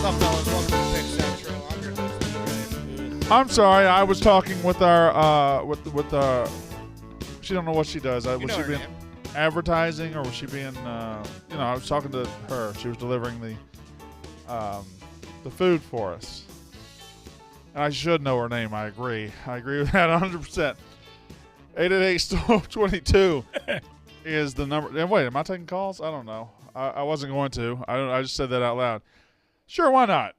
up, fellas? Welcome to Pick Central. I'm your host, DJ. I'm sorry. I was talking with our with she don't know what she does. Was she being advertising or was she being I was talking to her. She was delivering the food for us. And I should know her name. I agree with that 100%. 888-STORM-22 is the number. Wait, am I taking calls? I don't know. I wasn't going to. I just said that out loud. Sure, why not?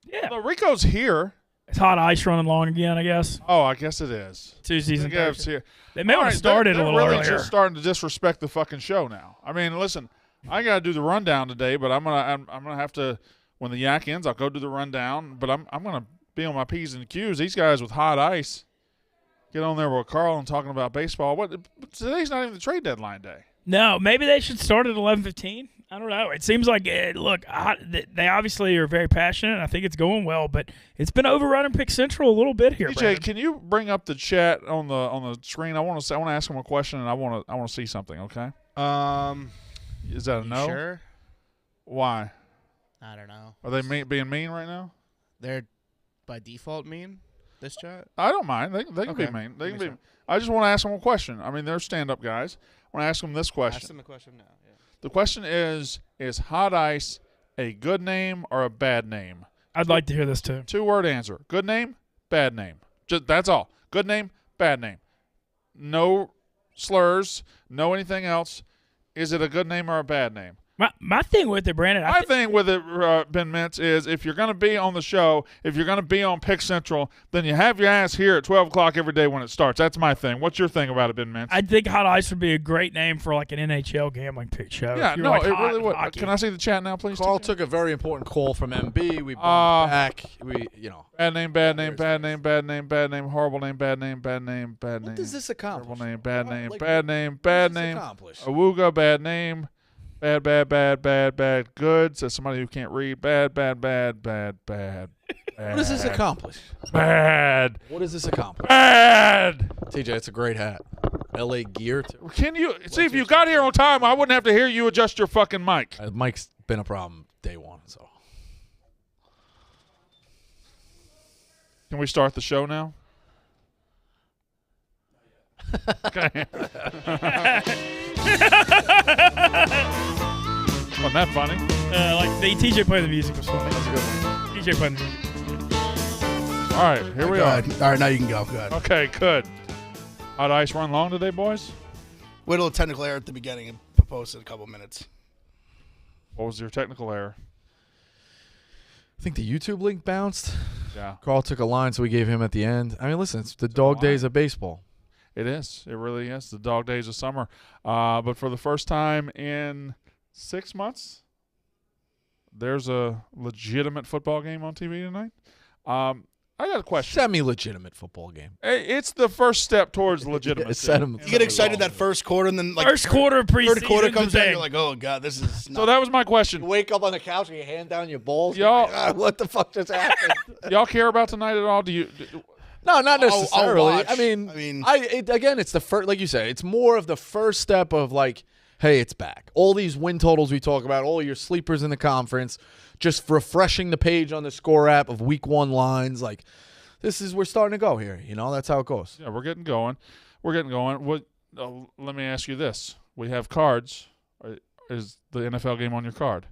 Yeah. Well, Rico's here. It's hot ice running long again, I guess. Oh, I guess it is. Tuesdays and Thursdays. Here. They may want to start it a little really earlier. Just starting to disrespect the fucking show now. I mean, listen, I got to do the rundown today, but I'm gonna have to. When the yak ends, I'll go do the rundown. But I'm gonna be on my P's and Q's. These guys with hot ice. Get on there with Carl and talking about baseball. Today's not even the trade deadline day. No, maybe they should start at 11:15. I don't know. It seems like they obviously are very passionate. I think it's going well, but it's been overrunning Pick Central a little bit here. DJ, Brandon. can you bring up the chat on the screen? I want to ask them a question and I want to see something. Okay. Is that a no? Sure. Why? I don't know. Are they being mean right now? They're by default mean. This chat. I don't mind. They can be mean. They can be. I just want to ask them a question. I mean, they're stand-up guys. I want to ask them this question. Ask them the question now. Yeah. The question is hot ice a good name or a bad name? I'd like to hear this too. 2-word answer. Good name, bad name. That's all. Good name, bad name. No slurs, no anything else. Is it a good name or a bad name? My thing with it, Brandon. My thing with it, Ben Mintz, is if you're going to be on the show, if you're going to be on Pick Central, then you have your ass here at 12 o'clock every day when it starts. That's my thing. What's your thing about it, Ben Mintz? I think Hot Ice would be a great name for like an NHL gambling pick show. Yeah, no, it really would. Can I see the chat now, please? Carl took a very important call from MB. We bumped back. Bad name, bad name, bad name, bad name, bad name, horrible name, bad name, bad name, bad name. What does this accomplish? Horrible name, bad name, Like, bad name, bad what does this name. accomplish? Awooga, bad name. Bad, bad, bad, bad, bad. Good, says somebody who can't read. Bad, bad, bad, bad, bad. What does this accomplish? Bad. What does this accomplish? Bad. TJ, it's a great hat. LA gear. Can you see if you got here on time? I wouldn't have to hear you adjust your fucking mic. Mike's been a problem day one. So can we start the show now? Okay. Wasn't that funny? Like the TJ playing the music was funny. that's a good one. TJ playing the music. All right, here we Go are. ahead. All right, now you can go. Go ahead. Okay, good. Hot ice run long today, boys? Wait till a technical error at the beginning and propose in a couple minutes. What was your technical error? I think the YouTube link bounced. Yeah, Carl took a line, so we gave him at the end. I mean, listen, it's the dog days of baseball. it is. It really is. The dog days of summer. But for the first time in 6 months, there's a legitimate football game on TV tonight. I got a question. Semi-legitimate football game. It's the first step towards legitimacy. You get excited that first quarter, and then like First quarter of preseason. third quarter comes in. in, you're like, oh god, this is. So that was my question. You wake up on the couch and you hand down your balls. Y'all- You're like, what the fuck just happened? Y'all care about tonight at all? Do you? No, not I'll necessarily. watch. I mean, I mean- again, it's the first, like you said, it's more of the first step of like, hey, it's back. All these win totals we talk about, all your sleepers in the conference, just refreshing the page on the score app of week one lines. Like, we're starting to go here. You know, that's how it goes. Yeah, we're getting going. What? Let me ask you this: we have cards. Is the NFL game on your card?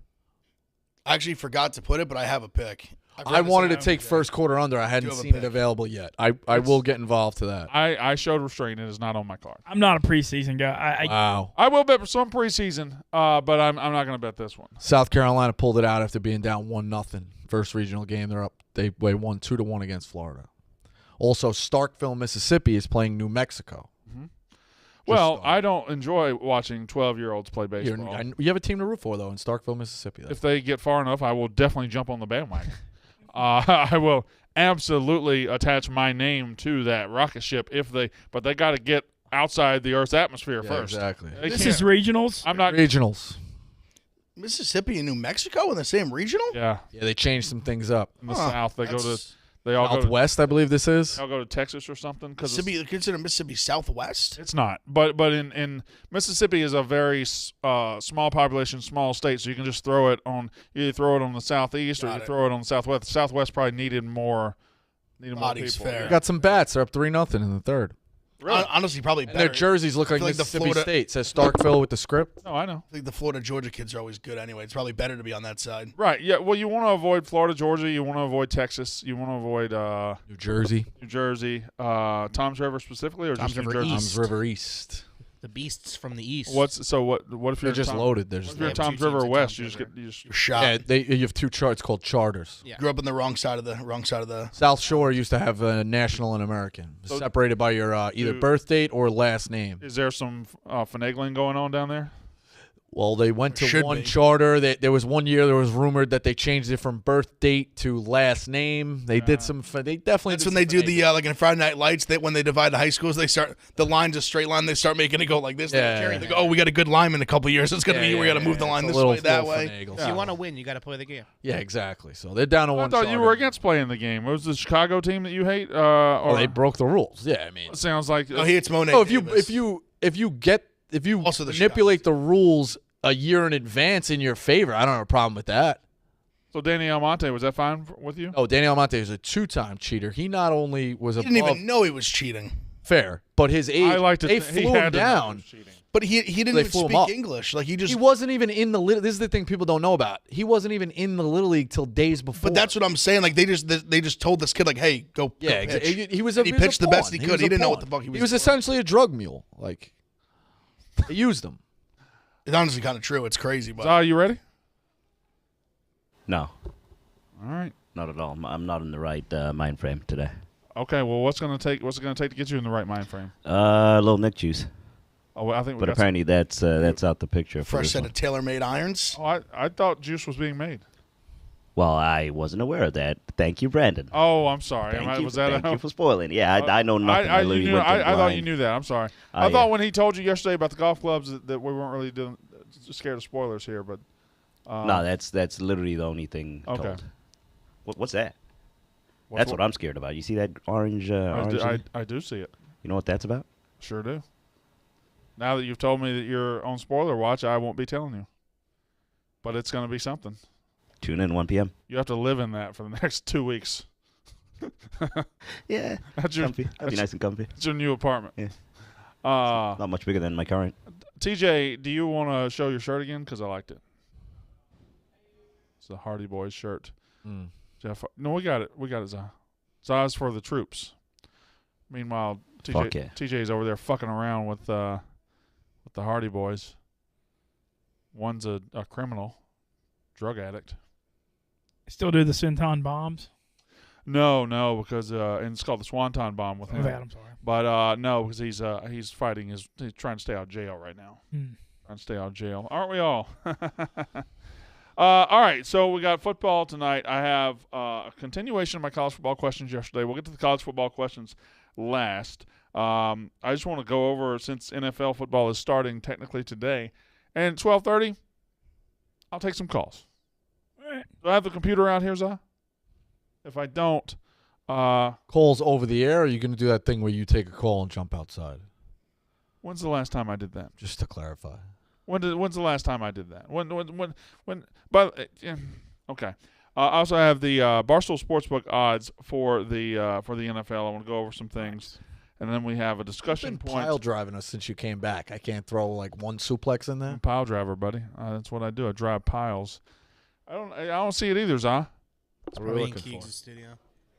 I actually forgot to put it, but I have a pick. I wanted to take first quarter under. I hadn't have a seen it pick. available yet. I will get involved to that. I showed restraint. It is not on my card. I'm not a preseason guy. Wow. I will bet some preseason, but I'm not going to bet this one. South Carolina pulled it out after being down 1-0. First regional game, they're up. They won 2-1 against Florida. Also, Starkville, Mississippi is playing New Mexico. Well, I don't enjoy watching 12-year-olds play baseball. You have a team to root for, though, in Starkville, Mississippi. If they get far enough, I will definitely jump on the bandwagon. I will absolutely attach my name to that rocket ship but they got to get outside the Earth's atmosphere first. Exactly. This is regionals. I'm not. Regionals. Mississippi and New Mexico in the same regional? Yeah, Yeah, they changed some things up. in the South they go to. They all Southwest, I believe this is. I'll go to Texas or something because Consider Mississippi Southwest. it's not. But in Mississippi is a very small population, small state, so you can just throw it on. You either throw it on the southeast or you throw it on the southwest. The southwest probably needed more Bodies people. fair. Got some bats. They're up 3-0 in the third. Really? Honestly, probably And better. their jerseys look like feel like the Mississippi Florida- State. It says Starkville with the script. No, I know. I think the Florida Georgia kids are always good anyway. It's probably better to be on that side. Right. Yeah. Well, you want to avoid Florida, Georgia. You want to avoid Texas. You want to avoid New Jersey. New Jersey. Tom's River specifically, or Tom's just New River Jersey? East. River East. The beasts from the east. What if you're They're just Tom, loaded. They're If just you're in They have Tom's two River teams or in West, Tom's you just River. get you just. You're shot. yeah. You have two charts called charters. Yeah. Grew up on the wrong side of the. South Shore used to have a national and American, So- separated by your either Dude. birth date or last name. Is there some finagling going on down there? Well, they went to Should one be. charter. There was one year there was rumored that they changed it from birth date to last name. They did some. They definitely. That's did when they some do the like in Friday Night Lights. That when they divide the high schools, they start the line's a straight line. They start making it go like this. Yeah. They go, oh, we got a good line in a couple years. It's gonna be we got to move the line It's a this little- way, that little way. finagle. If you want to win, you got to play the game. Yeah, exactly. So they're down to I one. thought you charter. were against playing the game. Was the Chicago team that you hate? Oh, Or they broke the rules. Yeah, I mean. it sounds like Oh, he hits Monet. Oh, Davis. if you Also the manipulate the rules a year in advance in your favor, I don't have a problem with that. so. Danny Almonte, was that fine with you? Oh, Danny Almonte is a 2-time cheater. He not only was He above didn't even know he was cheating, fair, but his age. I like to. They he flew had him to know he down. was cheating. but he didn't They even flew him speak up. English. Like he just. He wasn't even in the little. This is the thing people don't know about. He wasn't even in the little league till days before. But that's what I'm saying. Like they just told this kid like, hey, go. Yeah, go pitch. he was. And He he was a pitched the best pawn. he could. was He a didn't know what pawn. the fuck he was He was doing. essentially a drug mule. Like they used him. It's honestly kind of true. It's crazy, but Are you ready? No, All right. not at all. I'm not in the right mind frame today. Okay. Well, what's it going to take to get you in the right mind frame? Little Nick juice, Oh, well, I think we but got apparently that's out the picture. For fresh this set one. of tailor-made irons. Oh, I thought juice was being made. Well, I wasn't aware of that. Thank you, Brandon. Oh, I'm sorry. Thank you for spoiling. Yeah, I know nothing. I literally went in thought you blind. knew that. I'm sorry. I, I thought when he told you yesterday about the golf clubs that we weren't really doing, scared of spoilers here, but No, that's literally the only thing Okay. told. What's that? what's That's what I'm scared about. You see that orange? Orange I do see it. you know what that's about? Sure do. Now that you've told me that you're on spoiler watch, I won't be telling you. But it's going to be something. Tune in 1 p.m. You have to live in that for the next 2 weeks. Yeah, That's your, comfy. That'd be nice and comfy. that's your new apartment. Yeah. Uh, Not much bigger than my current. TJ, do you want to show your shirt again? Because I liked it. It's the Hardy Boys shirt. Jeff, no, we got it. We got it, Zah. Zah's for the troops. Meanwhile, Fuck yeah. TJ's over there fucking around with the Hardy Boys. One's a criminal, drug addict. Still do the Centon bombs. No, because and it's called the Swanton Bomb with him. I'm sorry. But no, because he's fighting he's trying to stay out of jail right now. Trying to stay out of jail, aren't we all? All right, so we got football tonight. I have a continuation of my college football questions yesterday. We'll get to the college football questions last. I just want to go over, since NFL football is starting technically today, and 12:30, I'll take some calls. All right. Do I have the computer out here, Zah? If I don't, Calls over the air. Or are you going to do that thing where you take a call and jump outside? when's the last time I did that? Just to clarify. When's the last time I did that? When? But okay. I also have the Barstool Sportsbook odds for the NFL. I want to go over some things, and then we have a discussion You've been point. pile driving us since you came back. I can't throw like one suplex in I'm there. a pile driver, buddy. That's what I do. I drive piles. I don't see it either, Zah. What are we Probably in looking for? Keegs' studio.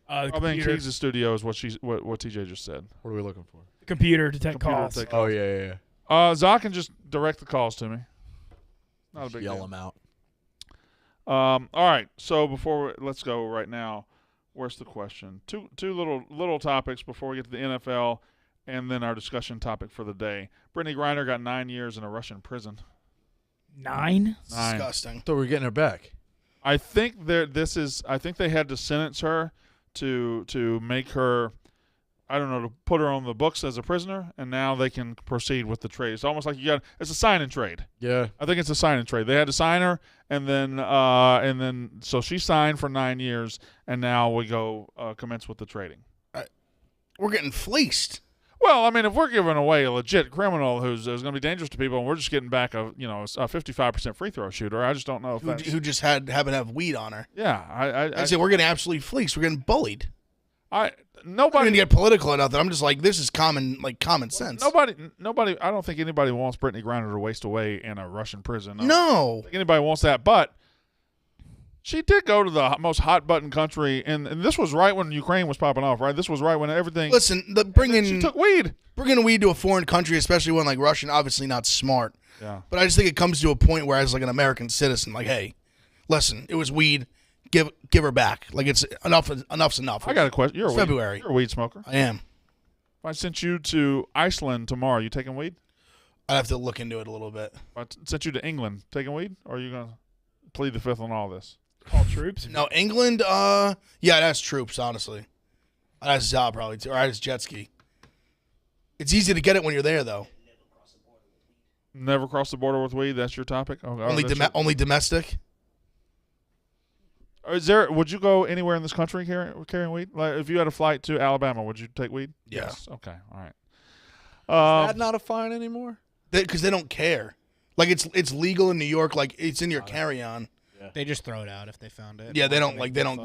The Probably in computer, Keegs' studio is what TJ just said. What are we looking for? computer to take Computer calls. take- Oh yeah. Zah can just direct the calls to me. Not a big Yell deal. them out. All right. So let's go right now. Where's the question? Two little topics before we get to the NFL, and then our discussion topic for the day. Britney Griner got 9 years in a Russian prison. 9? 9. Disgusting. So we're getting her back. I think they had to sentence her to make her. I don't know, to put her on the books as a prisoner, and now they can proceed with the trade. It's almost like it's a sign and trade. Yeah. I think it's a sign and trade. They had to sign her, and then so she signed for 9 years, and now we go commence with the trading. We're getting fleeced. Well, I mean, if we're giving away a legit criminal who's going to be dangerous to people, and we're just getting back a 55% free throw shooter, I just don't know if that's Who just happen to have weed on her. yeah. I say we're getting absolutely fleeced. We're getting bullied. I'm not Nobody going to get political or nothing. I'm just like, this is common sense. Nobody. I don't think anybody wants Britney Griner to waste away in a Russian prison. I No. don't think anybody wants that, but she did go to the most hot button country, and this was right when Ukraine was popping off, right? This was right when everything. Listen, She took weed. bringing weed to a foreign country, especially one like Russian, obviously not smart. Yeah. But I just think it comes to a point where, as like an American citizen, like, hey, listen, it was weed. Give her back. Like, it's enough's enough. I got a question. You're a February. You're a weed smoker. I am. If I sent you to Iceland tomorrow, you taking weed? I have to look into it a little bit. If I sent you to England, taking weed, or are you gonna plead the fifth on all this? Call troops. No, England. Yeah, that's troops. Honestly, that's Za probably too, or that's jet ski. It's easy to get it when you're there, though. Never cross the border with weed. That's your topic. Only domestic. Is there? Would you go anywhere in this country carrying weed? Like, if you had a flight to Alabama, would you take weed? Yeah. Yes. Okay. All right. Is that not a fine anymore? Because they don't care. Like, it's legal in New York. Like, it's in your carry-on. They just throw it out if they found it. Yeah, they don't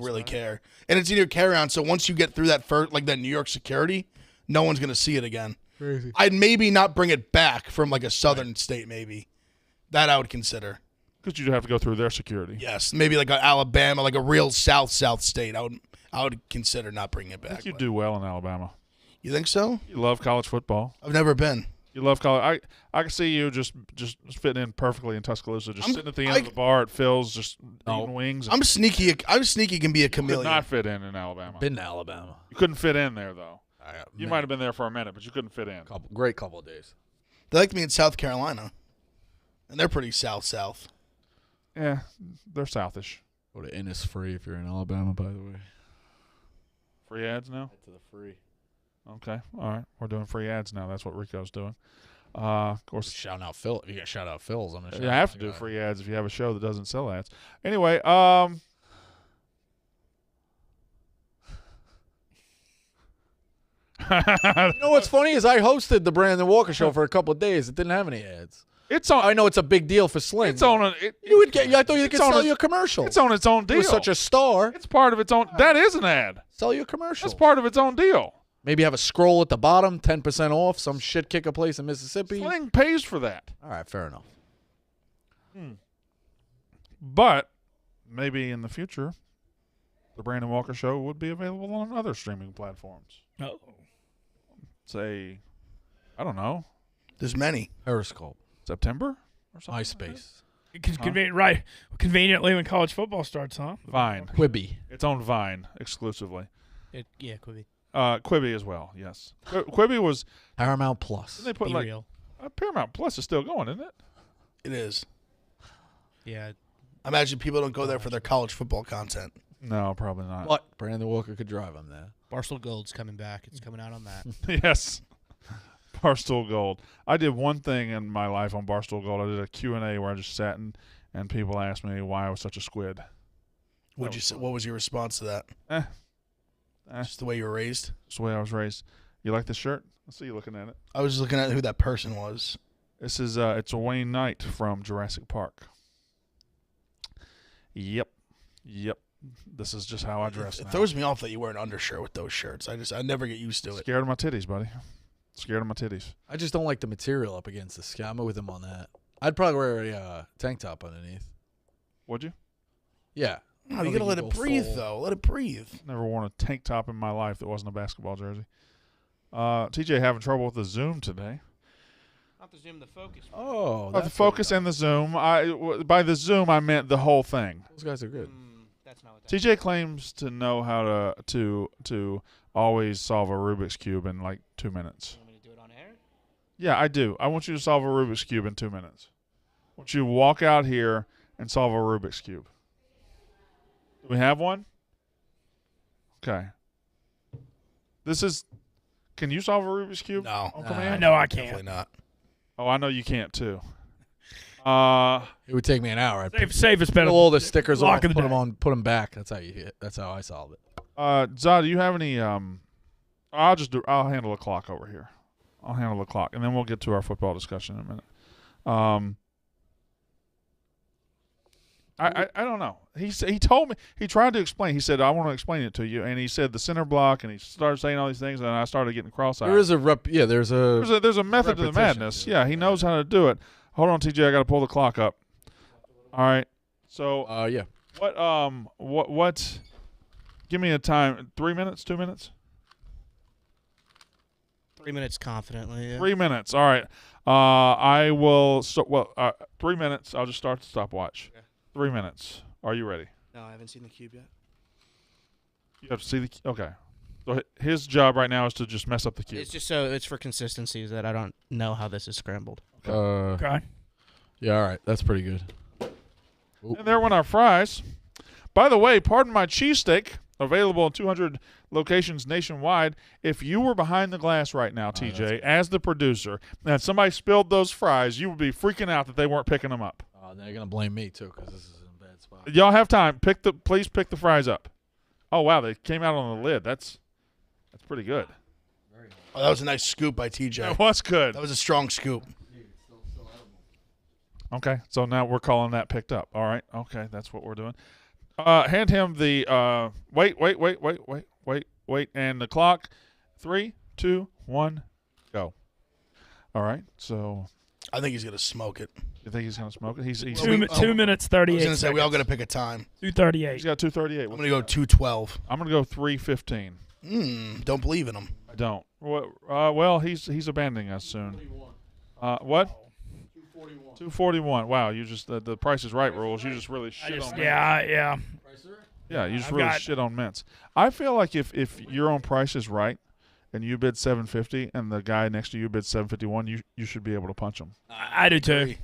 really care. And it's in your carry-on. So once you get through that that New York security, no one's gonna see it again. Crazy. I'd maybe not bring it back from like a southern state. Maybe that I would consider. Because you'd have to go through their security. Yes, maybe like Alabama, like a real south state. I would consider not bringing it I back. think you do well in Alabama. You think so? You love college football. I've never been. You love college. I can see you just fitting in perfectly in Tuscaloosa, just sitting at the end of the bar at Phil's, just eating wings. I'm sneaky. I'm sneaky. Can be a You could chameleon. not fit in Alabama. Been to Alabama. You couldn't fit in there though. You might have been there for a minute, but you couldn't fit in. Great couple of days. They liked me in South Carolina, and they're pretty south. Yeah, they're southish. Go to Innisfree if you're in Alabama, by the way. Free ads now? To the free. Okay, all right. We're doing free ads now. That's what Rico's doing. Of course, Shout out Phil. If you got shout out Phil's, I'm gonna. you have to do free ads if you have a show that doesn't sell ads. Anyway, You know what's funny is I hosted the Brandon Walker show for a couple of days. It didn't have any ads. it's on. I know it's a big deal for Sling. It's on. You would get. I thought you it's could on sell its- you a commercial. It's on its own deal. You're such a star. It's part of its own. That is an ad. Sell you a commercial. That's part of its own deal. Maybe have a scroll at the bottom, 10% off. Some shit kicker place in Mississippi. Sling pays for that. All right, fair enough. But maybe in the future, the Brandon Walker show would be available on other streaming platforms. Oh. Say, I don't know, There's many. Periscope, September or something. MySpace, Right. Conveniently when college football starts, huh? Vine. Quibi. It's on Vine exclusively. Yeah, could be. Quibi as well. Yes. Quibi was. Paramount Plus. They put Be like real. Paramount Plus is still going, isn't it? It is. Yeah. I imagine people don't go there for their college football content. No, probably not. But Brandon Walker could drive him there. Barstool Gold's coming back. It's coming out on that. Yes. Barstool Gold. I did one thing in my life on Barstool Gold. I did a Q&A where I just sat and people asked me why I was such a squid. What was your response to that? Just the way you were raised? That's the way I was raised. You like this shirt? I see you looking at it. I was just looking at who that person was. This is it's a Wayne Knight from Jurassic Park. Yep. This is just how I dress It now. throws me off that you wear an undershirt with those shirts. I never get used to it. Scared of my titties, buddy. Scared of my titties. I just don't like the material up against the skin. I'm with him on that. I'd probably wear a tank top underneath. Would you? Yeah. No, you gotta let it breathe, though. Let it breathe. Never worn a tank top in my life that wasn't a basketball jersey. TJ having trouble with the Zoom today. Not the zoom, the focus. Oh, The focus and the Zoom. By the Zoom, I meant the whole thing. Those guys are good. That's not what that TJ claims to know how to always solve a Rubik's Cube in like 2 minutes. You want me to do it on air? Yeah, I do. I want you to solve a Rubik's Cube in 2 minutes. I want you to walk out here and solve a Rubik's Cube. Do we have one? Okay. This is Can you solve a Rubik's Cube? No. On command? No, I can't. Definitely not. Oh, I know you can't too. It would take me an hour. I'd Safest bet. put all the stickers Lock on, of put the them day. on, put them back. That's how you hit. That's how I solve it. Zah, do you have any? I'll handle the clock over here. I'll handle the clock, and then we'll get to our football discussion in a minute. I don't know. He told me, he tried to explain. He said, I want to explain it to you, and he said the center block, and he started saying all these things, and I started getting cross-eyed. There is a there's There's a method to the repetition madness. to it. Yeah, he knows how to do it. Hold on, TJ, I got to pull the clock up. All right. So yeah. what? Give me a time. 3 minutes? 2 minutes? 3 minutes confidently. Yeah. 3 minutes. All right. I will. 3 minutes. I'll just start the stopwatch. Okay. 3 minutes. Are you ready? No, I haven't seen the cube yet. You have to see the. Okay. So his job right now is to just mess up the cube. It's just so it's for consistency that I don't know how this is scrambled. Okay. Yeah. All right. That's pretty good. And there went our fries. By the way, pardon my cheesesteak, available in 200 locations nationwide. If you were behind the glass right now, TJ, as the producer, and somebody spilled those fries, you would be freaking out that they weren't picking them up. They're gonna blame me too because this is in a bad spot. Y'all have time. Please pick the fries up. Oh wow, they came out on the lid. That's pretty good. Oh, that was a nice scoop by TJ. That was good. That was a strong scoop. Okay, so now we're calling that picked up. All right. Okay, that's what we're doing. Hand him the wait, and the clock. 3, 2, 1, go. All right. So I think he's gonna smoke it. you think he's gonna smoke it? He's 2 minutes I 38. was gonna say we all seconds. gotta pick a time. 2:38. he's got 2:38. I'm gonna go 2:12. I'm gonna go 3:15. Don't believe in him. I don't. Well, he's abandoning us soon. What? 241. Wow, you just the Price is Right rules. You just really shit on. Yeah. Yeah, you just I've really got- shit on mints. I feel like if your own Price is Right, and you bid 750, and the guy next to you bid 751, you should be able to punch him. I do too.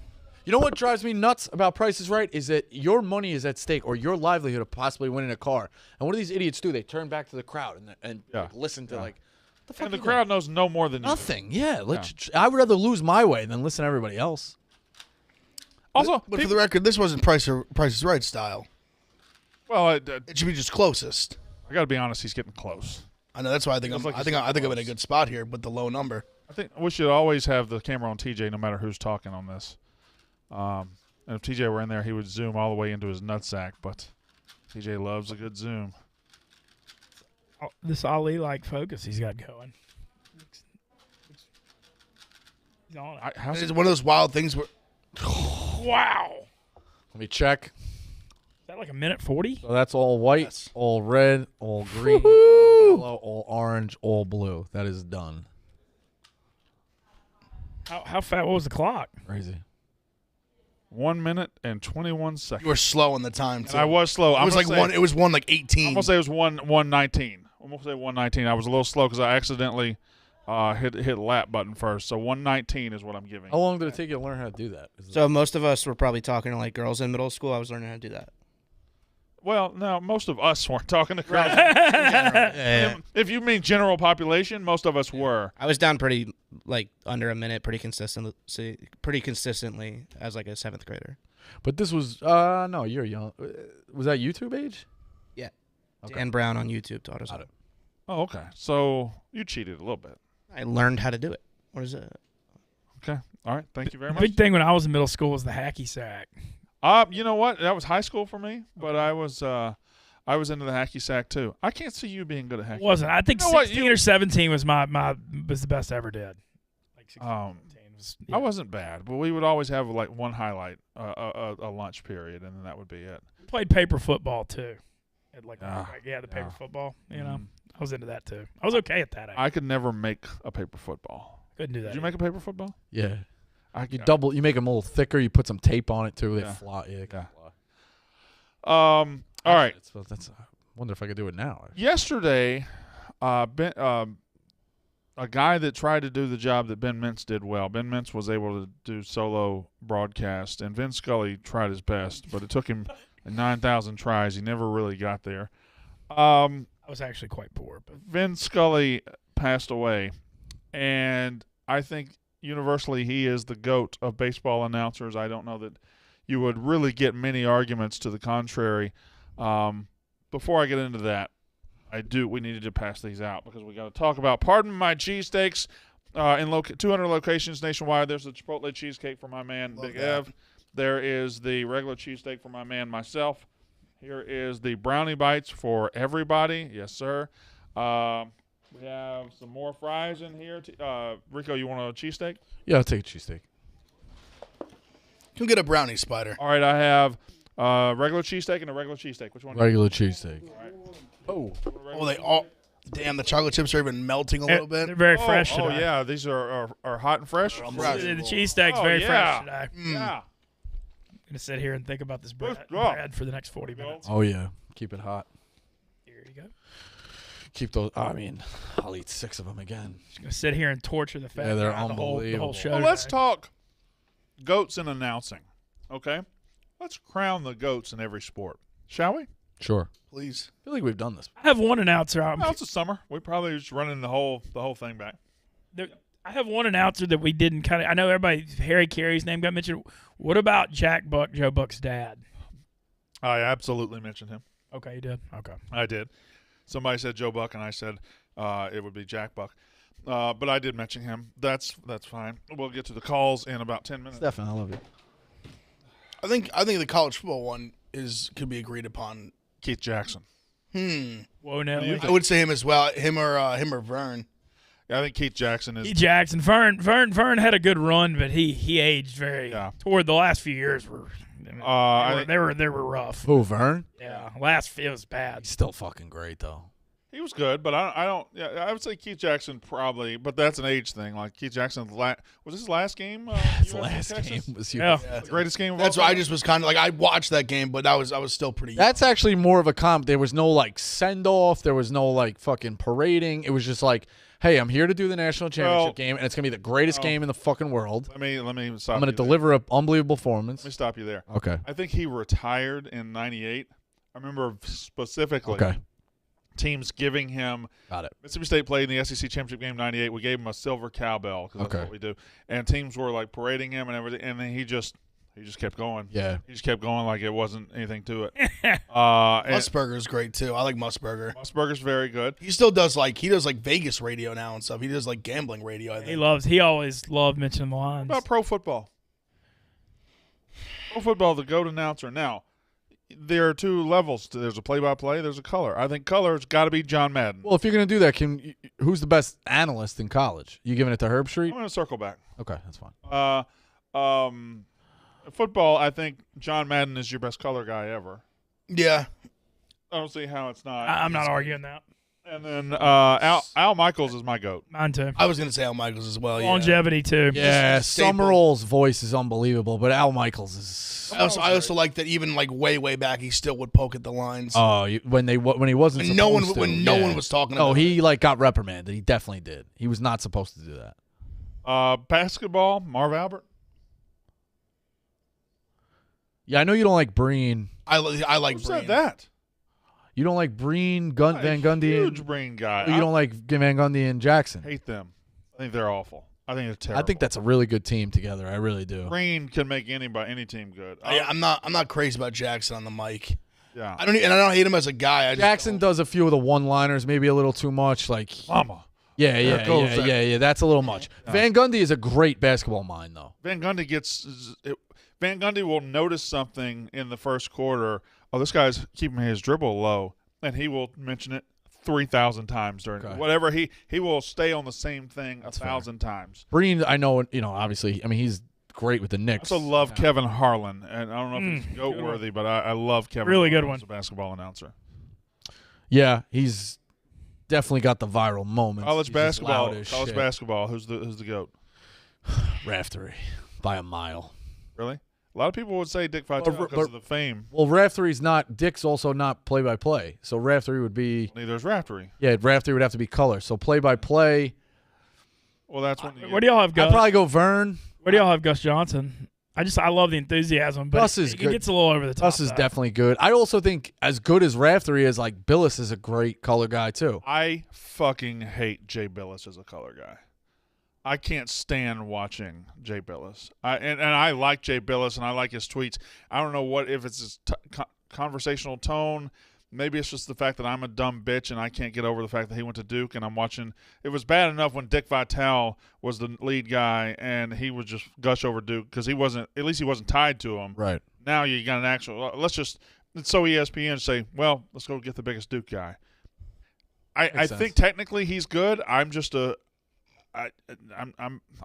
You know what drives me nuts about Price is Right is that your money is at stake or your livelihood of possibly winning a car. And what do these idiots do? They turn back to the crowd and Yeah. like, listen to like, what the fuck And the you crowd doing? knows no more than you. Nothing. Yeah. I would rather lose my way than listen to everybody else. Also, But for the record, this wasn't Price is Right style. well, It should be just closest. I got to be honest. He's getting close. I know that's why I think Feels I'm. like I he's think getting I'm in a close. good spot here with the low number. I think we should always have the camera on TJ, no matter who's talking on this. And if TJ were in there, he would zoom all the way into his nutsack. But TJ loves a good zoom. Oh, this Ali-like focus he's got going. He's on it. How's It's one of those wild things where Wow. Let me check. Is that like a minute 40? So that's all white, Yes. all red, all green, all yellow, all orange, all blue. That is done. How fat? What was the clock? Crazy. 1 minute and 21 you seconds? were slow on the time. Too. And I was slow. It was like one. It was one like I'm 18. gonna say it was 119. I'm gonna say 119. I was a little slow because I accidentally hit the lap button first. So 119 is what I'm giving. How long did it take you to learn how to do that? So most of us were probably talking to like girls in middle school. I was learning how to do that. Well, no, most of us weren't talking to girls. Yeah. If you mean general population, most of us were. I was down pretty like under a minute, pretty consistently as like a 7th grader. But this was no, you're young. Was that YouTube age? Yeah. Okay. Dan Brown on YouTube taught us how. Oh, okay. So you cheated a little bit. I learned how to do it. What is it? Okay. All right. Thank you very much. Big thing when I was in middle school was the hacky sack. You know what? That was high school for me, but I was into the hacky sack too. I can't see you being good at hacky. Wasn't. I think You know what? 16 or 17 was was the best I ever did. Like 16, 17 was. I wasn't bad, but we would always have like one highlight, a lunch period, and then that would be it. Played paper football too. At like, Ah, the paper yeah. football. You know, Mhm. I was into that too. I was okay at that. I could never make a paper football. couldn't do that. Did you make a paper football? Yeah. I You make them a little thicker. You put some tape on it too. They Yeah. fly. Yeah. Yeah. All right. That's. I wonder if I could do it now. Yesterday, a guy that tried to do the job that Ben Mintz did well. Ben Mintz was able to do solo broadcast, and Vin Scully tried his best, but it took him 9,000 tries. He never really got there. I was actually quite poor, but Vin Scully passed away, and I think universally he is the GOAT of baseball announcers. I don't know that you would really get many arguments to the contrary. Before I get into that, we needed to pass these out because we got to talk about Pardon My Cheesesteaks in 200 locations nationwide. There's the Chipotle cheesecake for my man, Big Ev. There is the regular cheesesteak for my man, myself. Here is the brownie bites for everybody. Yes, sir. We have some more fries in here. Rico, you want a cheesesteak? Yeah, I'll take a cheesesteak. Can we get a brownie, Spider? All right, I have regular cheesesteak and a regular cheesesteak. Which one? Regular cheesesteak. All right. Oh, they all. Damn, the chocolate chips are even melting a little bit. They're very fresh Oh, today. yeah. These are hot and fresh? Fresh. The cheesesteak's very fresh today. Yeah. I'm going to sit here and think about this Let's bread go. for the next 40 minutes. Oh, yeah. Keep it hot. Here you go. Keep those. I mean, I'll eat 6 of them again. Just going to sit here and torture the fat Yeah, they're guy the whole unbelievable. show. Well, let's today. talk goats in announcing, okay? Let's crown the goats in every sport, shall we? Sure. Please. I feel like we've done this. I have one announcer. Well, it's the summer. We probably just running the whole thing back. I have one announcer that we didn't kind of. I know everybody. Harry Carey's name got mentioned. What about Jack Buck, Joe Buck's dad? I absolutely mentioned him. Okay, you did. Okay. I did. Somebody said Joe Buck, and I said it would be Jack Buck. But I did mention him. That's fine. We'll get to the calls in about 10 minutes. Stefan, I love you. I think the college football one could be agreed upon. Keith Jackson. Whoa, now. I would say him as well. Him or Vern. Yeah, I think Keith Jackson is. Keith Jackson. Vern had a good run, but he aged very toward the last few years. They were rough. Who, Vern? Yeah, last it was bad. He's still fucking great, though. He was good, but I don't. Yeah, I would say Keith Jackson probably, but that's an age thing. Like Keith Jackson, was this his last game? His last game was huge. Yeah. The greatest game of That's all why I time? just was kind of like I watched that game, but I was still pretty. That's actually more of a comp. There was no like send off. There was no like fucking parading. It was just like, hey, I'm here to do the national championship game, and it's gonna be the greatest game in the fucking world. Let me stop. I'm gonna you there. deliver an unbelievable performance. Let me stop you there. Okay. I think he retired in '98. I remember specifically. Okay. Teams giving him. Got it. Mississippi State played in the SEC championship game '98. We gave him a silver cowbell because that's Okay. what we do. And teams were like parading him and everything, and then he just kept going. Yeah. He just kept going like it wasn't anything to it. Musburger's great too. I like Musburger. Musburger's very good. He still does like Vegas radio now and stuff. He does like gambling radio. I think. He always loved mentioning the lines. What about pro football? Pro football, the GOAT announcer. Now, there are two levels. There's a play-by-play. There's a color. I think color's got to be John Madden. Well, if you're gonna do that, who's the best analyst in college? You giving it to Herb Street? I'm going to circle back. Okay, that's fine. Football, I think John Madden is your best color guy ever. Yeah. I don't see how it's not. I'm not arguing that. And then Al Michaels is my GOAT. Mine too. I was gonna say Al Michaels as well. Longevity too. Yeah, staple. Summerall's voice is unbelievable, but Al Michaels is. I also like that even like way back he still would poke at the lines. Oh, when he wasn't when supposed no one was talking about. Oh, he like got reprimanded. He definitely did. He was not supposed to do that. Basketball, Marv Albert. Yeah, I know you don't like Breen. I like Who said Breen. that? You don't like Breen, Van Gundy. Huge Breen guy. You don't like Van Gundy and Jackson. hate them. I think they're awful. I think they're terrible. I think that's a really good team together. I really do. Breen can make any team good. I'm not crazy about Jackson on the mic. Yeah. I don't hate him as a guy. I just Jackson does a few of the one-liners, maybe a little too much. Like, Mama. yeah. That's a little much. Van Gundy is a great basketball mind, though. Van Gundy will notice something in the first quarter. Oh, this guy's keeping his dribble low, and he will mention it 3,000 times during whatever he will stay on the same thing 1,000 times. Breen, I know, obviously, I mean, he's great with the Knicks. I also love Kevin Harlan, and I don't know if he's GOAT worthy, but I love Kevin. Really good Harlan one. as a basketball announcer. Yeah, he's definitely got the viral moments. College He's just basketball. loud as College shit. basketball. Who's the GOAT? Raftery by a mile. Really? A lot of people would say Dick Vitale because of the fame. Well, Raftery's not. Dick's also not play-by-play. So Raftery would be. Neither is Raftery. Yeah, Raftery would have to be color. So play-by-play. Well, that's when. Where do y'all have Gus? I'd probably go Vern. Where do y'all have Gus Johnson? I love the enthusiasm, but Gus is it good. gets a little over the top. Gus is definitely good. I also think as good as Raftery is, like Billis is a great color guy too. I fucking hate Jay Billis as a color guy. I can't stand watching Jay Billis. And I like Jay Billis and I like his tweets. I don't know if it's his conversational tone. Maybe it's just the fact that I'm a dumb bitch and I can't get over the fact that he went to Duke and I'm watching. It was bad enough when Dick Vitale was the lead guy and he would just gush over Duke because he wasn't tied to him. Right. Now you got an actual. It's so ESPN say, well, let's go get the biggest Duke guy. I think technically he's good. I'm just I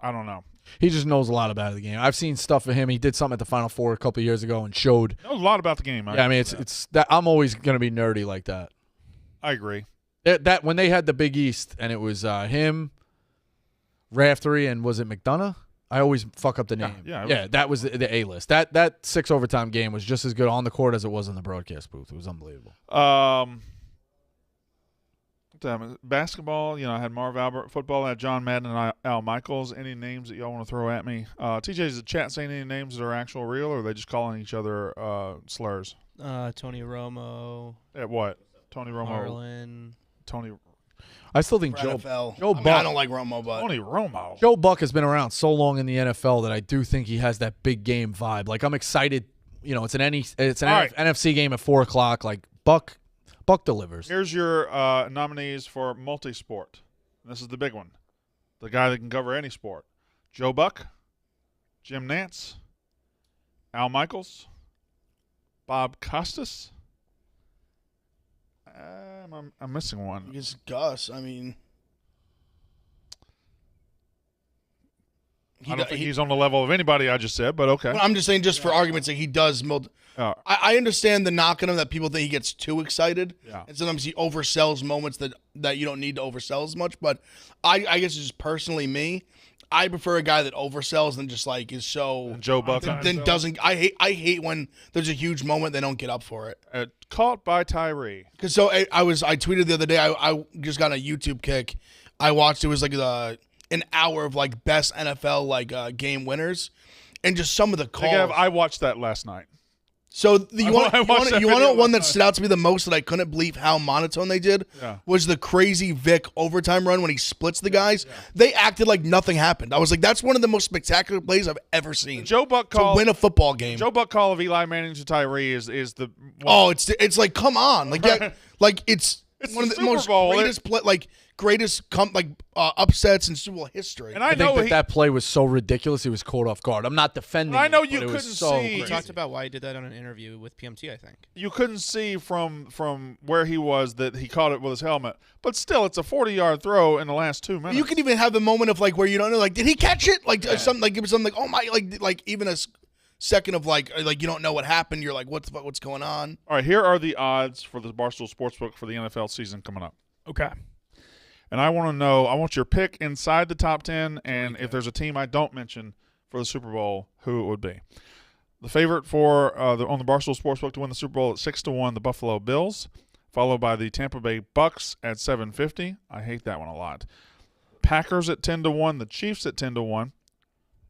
don't know. He just knows a lot about the game. I've seen stuff of him. He did something at the Final Four a couple of years ago and showed. Knows a lot about the game. I mean, it's that I'm always gonna be nerdy like that. I agree. That when they had the Big East and it was him, Raftery, and was it McDonough? I always fuck up the name. Yeah. That was the A-list. That 6 overtime game was just as good on the court as it was in the broadcast booth. It was unbelievable. Basketball, I had Marv Albert. Football, I had John Madden and Al Michaels. Any names that y'all want to throw at me? TJ, is the chat saying any names that are actual real, or are they just calling each other slurs? Tony Romo. At what? Tony Romo. Harlan. Tony. I still think For Joe NFL. Buck. I don't like Romo, but Tony Romo. Joe Buck has been around so long in the NFL that I do think he has that big game vibe. Like I'm excited. It's an right. NFC game at 4:00. Like Buck delivers. Here's your nominees for multi-sport. This is the big one. The guy that can cover any sport. Joe Buck, Jim Nantz, Al Michaels, Bob Costas. I'm missing one. it's Gus. I mean, I don't think he's on the level of anybody I just said, but okay. I'm just saying, just for argument's sake, he does. I understand the knock on him that people think he gets too excited, and sometimes he oversells moments that you don't need to oversell as much. But I guess it's just personally me. I prefer a guy that oversells than just like is so. And Joe Buck Then doesn't. I hate when there's a huge moment they don't get up for it. Caught by Tyree. Because I tweeted the other day. I just got a YouTube kick. I watched it was like an hour of like best NFL game winners, and just some of the calls. I watched that last night. So you want to know one that last stood out to me the most that I couldn't believe how monotone they did was the crazy Vic overtime run when he splits the guys. Yeah. They acted like nothing happened. I was like, that's one of the most spectacular plays I've ever seen. Joe Buck call to win a football game. Joe Buck call of Eli Manning to Tyree is the one. Oh, it's like come on, like it's one of the most greatest upsets in Super Bowl history. And I think that play was so ridiculous he was caught off guard. I'm not defending. I know it, you but it couldn't was so see. crazy. He talked about why he did that on an interview with PMT, I think. You couldn't see from where he was that he caught it with his helmet, but still, it's a 40-yard throw in the last 2 minutes. You can even have the moment of like where you don't know, like did he catch it? Like something like give it something like oh my, like even a second of like you don't know what happened. You're like what's going on? All right, here are the odds for the Barstool Sportsbook for the NFL season coming up. Okay. And I want your pick inside the top 10, and if there's a team I don't mention for the Super Bowl, who it would be. The favorite for on the Barstool Sportsbook to win the Super Bowl at 6-1, the Buffalo Bills, followed by the Tampa Bay Bucks at 750. I hate that one a lot. Packers at 10-1, the Chiefs at 10-1,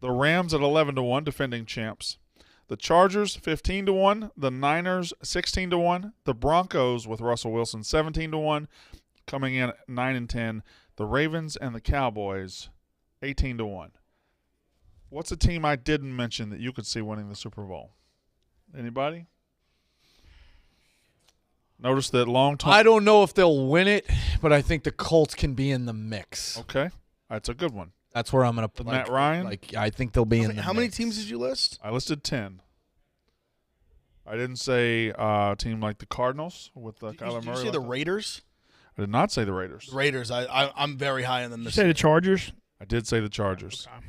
the Rams at 11-1, defending champs. The Chargers 15-1, the Niners 16-1, the Broncos with Russell Wilson 17-1. Coming in at 9-10, the Ravens and the Cowboys, 18-1. What's a team I didn't mention that you could see winning the Super Bowl? Anybody? Notice that long-term. I don't know if they'll win it, but I think the Colts can be in the mix. Okay, that's a good one. That's where I'm going to put Matt Ryan. I think they'll be in the mix. How many teams did you list? I listed 10. I didn't say a team like the Cardinals with Kyler Murray. Did you say the Raiders? I did not say the Raiders. Raiders. I'm very high on them. Did you say the Chargers? I did say the Chargers. Okay.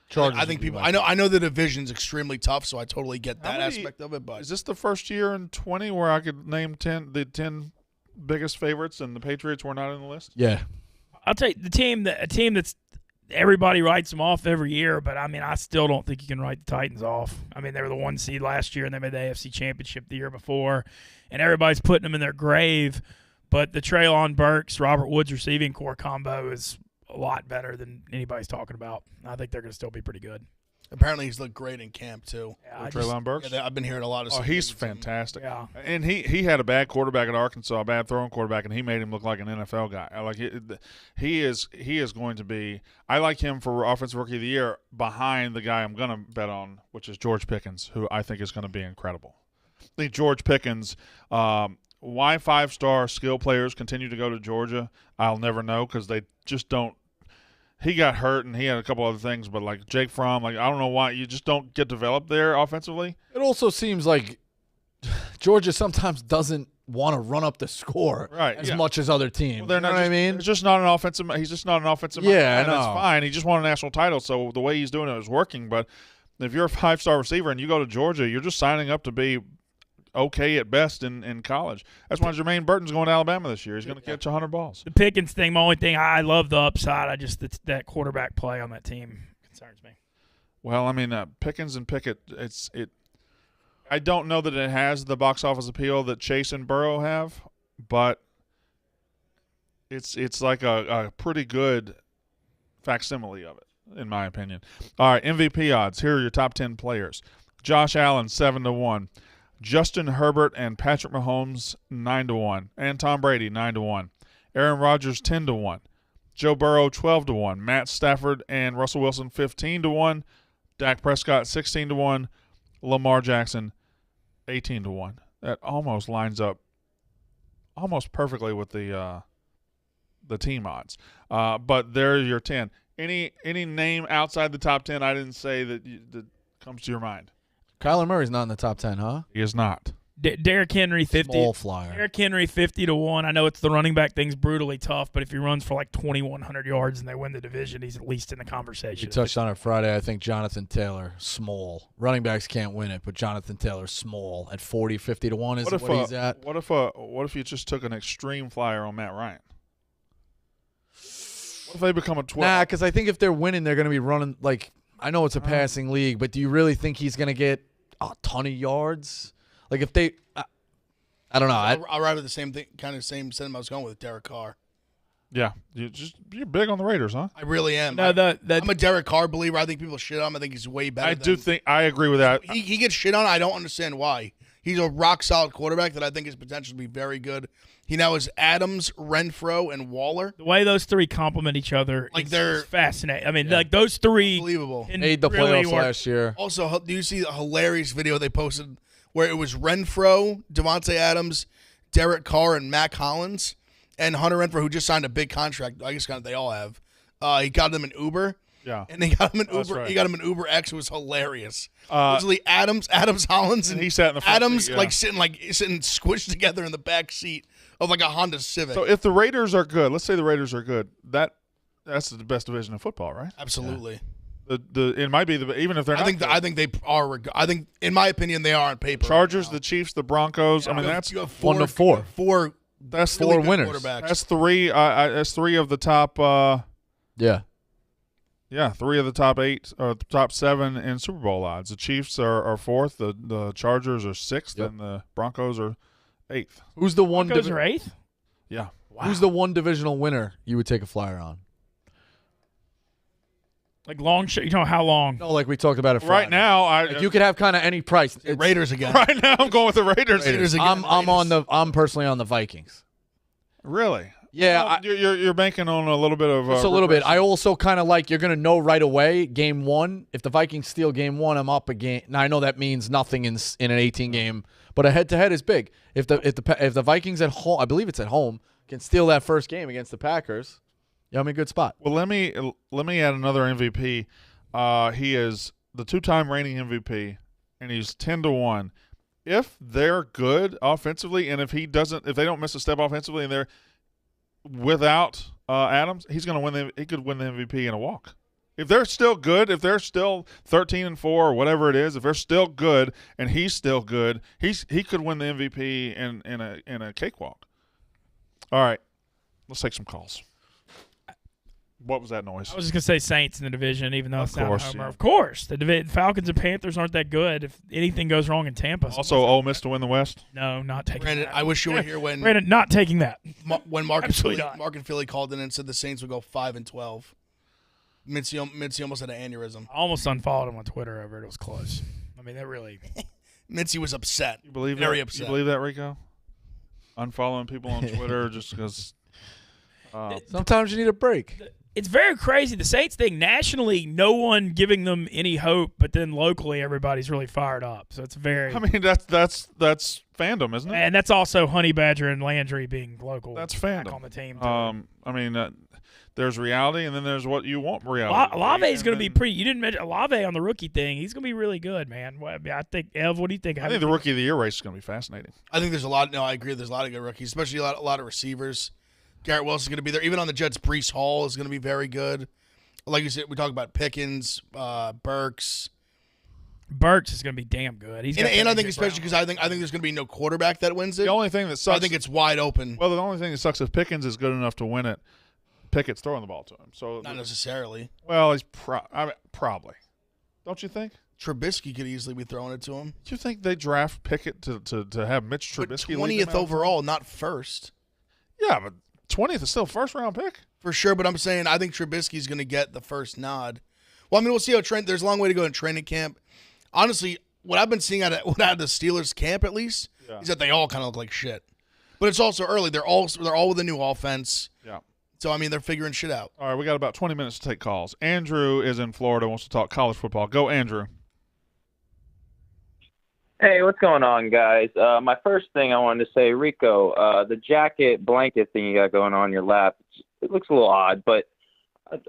Chargers I think people. I know the division's extremely tough, so I totally get that aspect of it. But is this the first year in 20 where I could name the 10 biggest favorites and the Patriots were not in the list? Yeah, I'll take a team that's everybody writes them off every year, but I mean I still don't think you can write the Titans off. I mean they were the 1 seed last year and they made the AFC Championship the year before, and everybody's putting them in their grave. But the Treylon Burks, Robert Woods receiving core combo is a lot better than anybody's talking about. I think they're going to still be pretty good. Apparently, he's looked great in camp too. Yeah, Treylon Burks. Yeah, I've been hearing a lot of. Oh, he's fantastic. Yeah. And he had a bad quarterback at Arkansas, a bad throwing quarterback, and he made him look like an NFL guy. He is going to be. I like him for Offensive Rookie of the Year behind the guy I'm going to bet on, which is George Pickens, who I think is going to be incredible. I think George Pickens. Why 5-star skill players continue to go to Georgia, I'll never know because they just don't. He got hurt and he had a couple other things, but like Jake Fromm, I don't know why you just don't get developed there offensively. It also seems like Georgia sometimes doesn't want to run up the score as much as other teams. Well, they're not. You know what I mean? It's just not an offensive. He's just not an offensive. Yeah, and I know. that's fine. He just won a national title, so the way he's doing it is working. But if you're a 5-star receiver and you go to Georgia, you're just signing up to be okay at best in college. That's why Jermaine Burton's going to Alabama this year. He's going to catch 100 balls. The Pickens thing, my only thing, I love the upside. I just that quarterback play on that team concerns me. Well, I mean, Pickens and Pickett, I don't know that it has the box office appeal that Chase and Burrow have, but it's like a pretty good facsimile of it, in my opinion. All right, MVP odds. Here are your top 10 players. Josh Allen, 7-1. Justin Herbert and Patrick Mahomes, 9-1. And Tom Brady, 9-1. Aaron Rodgers, 10-1. Joe Burrow, 12-1. Matt Stafford and Russell Wilson, 15-1. Dak Prescott, 16-1. Lamar Jackson, 18-1. That almost lines up almost perfectly with the team odds. But there are your 10. Any name outside the top 10 I didn't say that comes to your mind? Kyler Murray's not in the top 10, huh? He is not. Derrick Henry, 50. Small flyer. Derrick Henry, 50-1. I know it's the running back thing's brutally tough, but if he runs for like 2,100 yards and they win the division, he's at least in the conversation. We touched on it Friday. I think Jonathan Taylor, small. Running backs can't win it, but Jonathan Taylor, small at 40, 50-1 is what he's at. What if you just took an extreme flyer on Matt Ryan? What if they become a 12? Nah, because I think if they're winning, they're going to be running like. I know it's a passing league, but do you really think he's going to get a ton of yards? Like if they, I don't know. I'll ride with the same thing, kind of same sentiment I was going with Derek Carr. Yeah, you're big on the Raiders, huh? I really am. No, I'm a Derek Carr believer. I think people shit on him. I think he's way better. I agree with that. He gets shit on. I don't understand why. He's a rock solid quarterback that I think has potential to be very good. He now has Adams, Renfro, and Waller. The way those three complement each other, they're fascinating. I mean, like those three unbelievable. Made the playoffs last year. Also, do you see the hilarious video they posted where it was Renfro, Devontae Adams, Derek Carr, and Mac Hollins, and Hunter Renfro, who just signed a big contract. I guess they all have. He got them an Uber. Yeah, and he got him an Uber. Right. He got him an Uber X. It was hilarious. Usually Adams, Hollins, and he sat in the front Adams seat, sitting squished together in the back seat of like a Honda Civic. So if the Raiders are good, let's say the Raiders are good, that's the best division of football, right? Absolutely. Yeah. It might be even if they're not. I think they are. I think, in my opinion, they are on paper. Chargers, the Chiefs, the Broncos. Yeah, I mean, that's you have 1-4. That's really 4 good winners. quarterbacks. That's three. That's three of the top. Yeah, 3 of the top 8 or the top 7 in Super Bowl odds. The Chiefs are 4th. The Chargers are 6th, and the Broncos are 8th. Who's the one? Broncos are 8th? Yeah. Wow. Who's the one divisional winner you would take a flyer on? Like long shot? You know how long? No, like we talked about it Friday. Right now, you could have kind of any price. Raiders again. Right now, I'm going with the Raiders. Raiders again. I'm personally on the Vikings. Really? Yeah, well, you're banking on a little bit of. It's a little bit. I also kind of like you're going to know right away. Game 1, if the Vikings steal game 1, I'm up a game. Now I know that means nothing in an 18 game, but a head to head is big. If the Vikings at home, I believe it's at home, can steal that first game against the Packers, I'm in a good spot. Well, let me add another MVP. He is the 2-time reigning MVP, and he's 10-1. If they're good offensively, and if they don't miss a step offensively, and they're without Adams, he's going to win. He could win the MVP in a walk. If they're still good, if they're still 13-4 or whatever it is, if they're still good and he's still good, he could win the MVP in a cakewalk. All right, let's take some calls. What was that noise? I was just going to say Saints in the division, even though it's not a homer. Yeah. Of course. The Falcons and Panthers aren't that good. If anything goes wrong in Tampa. Also, Ole Miss to win the West? No, not taking Brandon, that. I wish you were here when Brandon, not taking that. Mark and Absolutely not. Philly called in and said the Saints would go 5-12. Mitzi almost had an aneurysm. I almost unfollowed him on Twitter over it. It was close. I mean, that really. Mitzi was upset. You believe Very that? upset. You believe that, Rico? Unfollowing people on Twitter just because. Sometimes you need a break. It's very crazy. The Saints thing, nationally, no one giving them any hope, but then locally, everybody's really fired up. So it's very. I mean, that's fandom, isn't it? And that's also Honey Badger and Landry being local. That's fandom. Back on the team. I mean, there's reality, and then there's what you want reality. Olave is going to be pretty. You didn't mention Olave on the rookie thing. He's going to be really good, man. I think, Ev, what do you think? I think the Rookie of the Year race is going to be fascinating. I think there's a lot. No, I agree. There's a lot of good rookies, especially a lot of receivers. Garrett Wilson's going to be there. Even on the Jets, Breece Hall is going to be very good. Like you said, we talk about Pickens, Burks. Burks is going to be damn good. And I think especially because I think there's going to be no quarterback that wins it. The only thing that sucks. I think it's wide open. Well, the only thing that sucks is Pickens is good enough to win it. Pickett's throwing the ball to him, so not necessarily. Well, he's probably. Don't you think? Trubisky could easily be throwing it to him. Do you think they draft Pickett to have Mitch Trubisky? But 20th overall, not first. Yeah, but 20th is still first round pick. For sure, but I'm saying I think Trubisky's going to get the first nod. Well, I mean, we'll see how there's a long way to go in training camp. Honestly, what I've been seeing out of the Steelers camp, at least, is that they all kind of look like shit. But it's also early. They're all with a new offense. Yeah. So I mean, they're figuring shit out. All right, we got about 20 minutes to take calls. Andrew is in Florida, wants to talk college football. Go, Andrew. Hey, what's going on, guys? My first thing I wanted to say, Rico, the jacket blanket thing you got going on your lap, it looks a little odd, but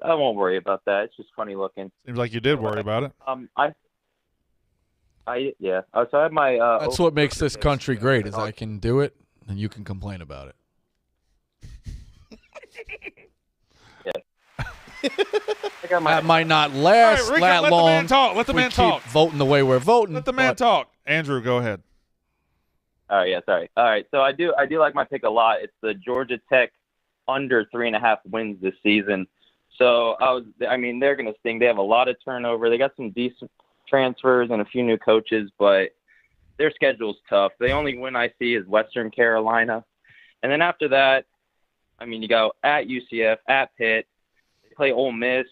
I won't worry about that. It's just funny looking. Seems like you did worry about it. Yeah. So I have my. That's what makes this country great. Is I can do it, and you can complain about it. That might not last Rico, that let long. The man talk. Let the we man keep talk. Voting the way we're voting. Let the man talk. Andrew, go ahead. Oh yeah, sorry. All right, so I do like my pick a lot. It's the Georgia Tech under 3.5 wins this season. So they're going to sting. They have a lot of turnover. They got some decent transfers and a few new coaches, but their schedule's tough. The only win I see is Western Carolina, and then after that, you go at UCF, at Pitt. They play Ole Miss,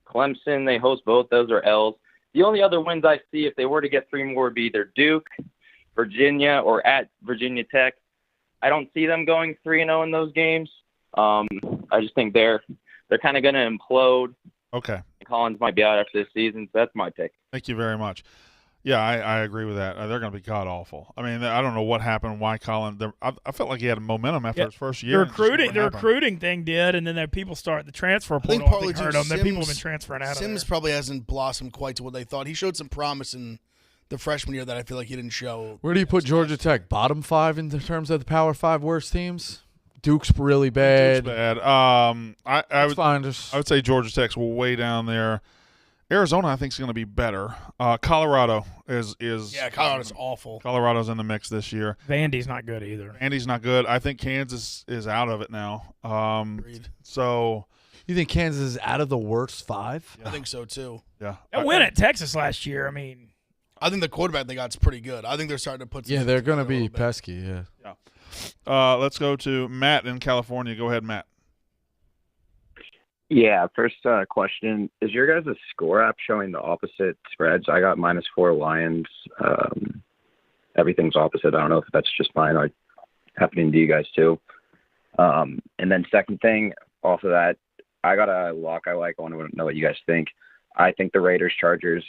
Clemson. They host both. Those are L's. The only other wins I see, if they were to get 3 more, would be either Duke, Virginia, or at Virginia Tech. I don't see them going 3-0 in those games. I just think they're kind of going to implode. Okay. Collins might be out after this season, so that's my pick. Thank you very much. Yeah, I agree with that. They're going to be god-awful. I mean, I don't know what happened, why Collins. I felt like he had momentum after his first year. The recruiting thing did, and then people start the transfer portal. I think hurt them. Then people have been transferring out Sims of there. probably hasn't blossomed quite to what they thought. He showed some promise in the freshman year that I feel like he didn't show. Where do you put Georgia Tech? Bottom 5 in terms of the Power 5 worst teams? Duke's really bad. Duke's bad. I would say Georgia Tech's way down there. Arizona, I think, is going to be better. Colorado is. Yeah, Colorado's awful. Colorado's in the mix this year. Vandy's not good either. Vandy's not good. I think Kansas is out of it now. So you think Kansas is out of the worst 5? Yeah. I think so too. Yeah, that win at Texas last year. I think the quarterback they got is pretty good. I think they're starting to put. Yeah, they're going to be pesky. Yeah. Let's go to Matt in California. Go ahead, Matt. Yeah, first question. Is your guys' score app showing the opposite spreads? I got -4 Lions. Everything's opposite. I don't know if that's just mine or happening to you guys too. And then second thing, off of that, I got a lock I like. I want to know what you guys think. I think the Raiders-Chargers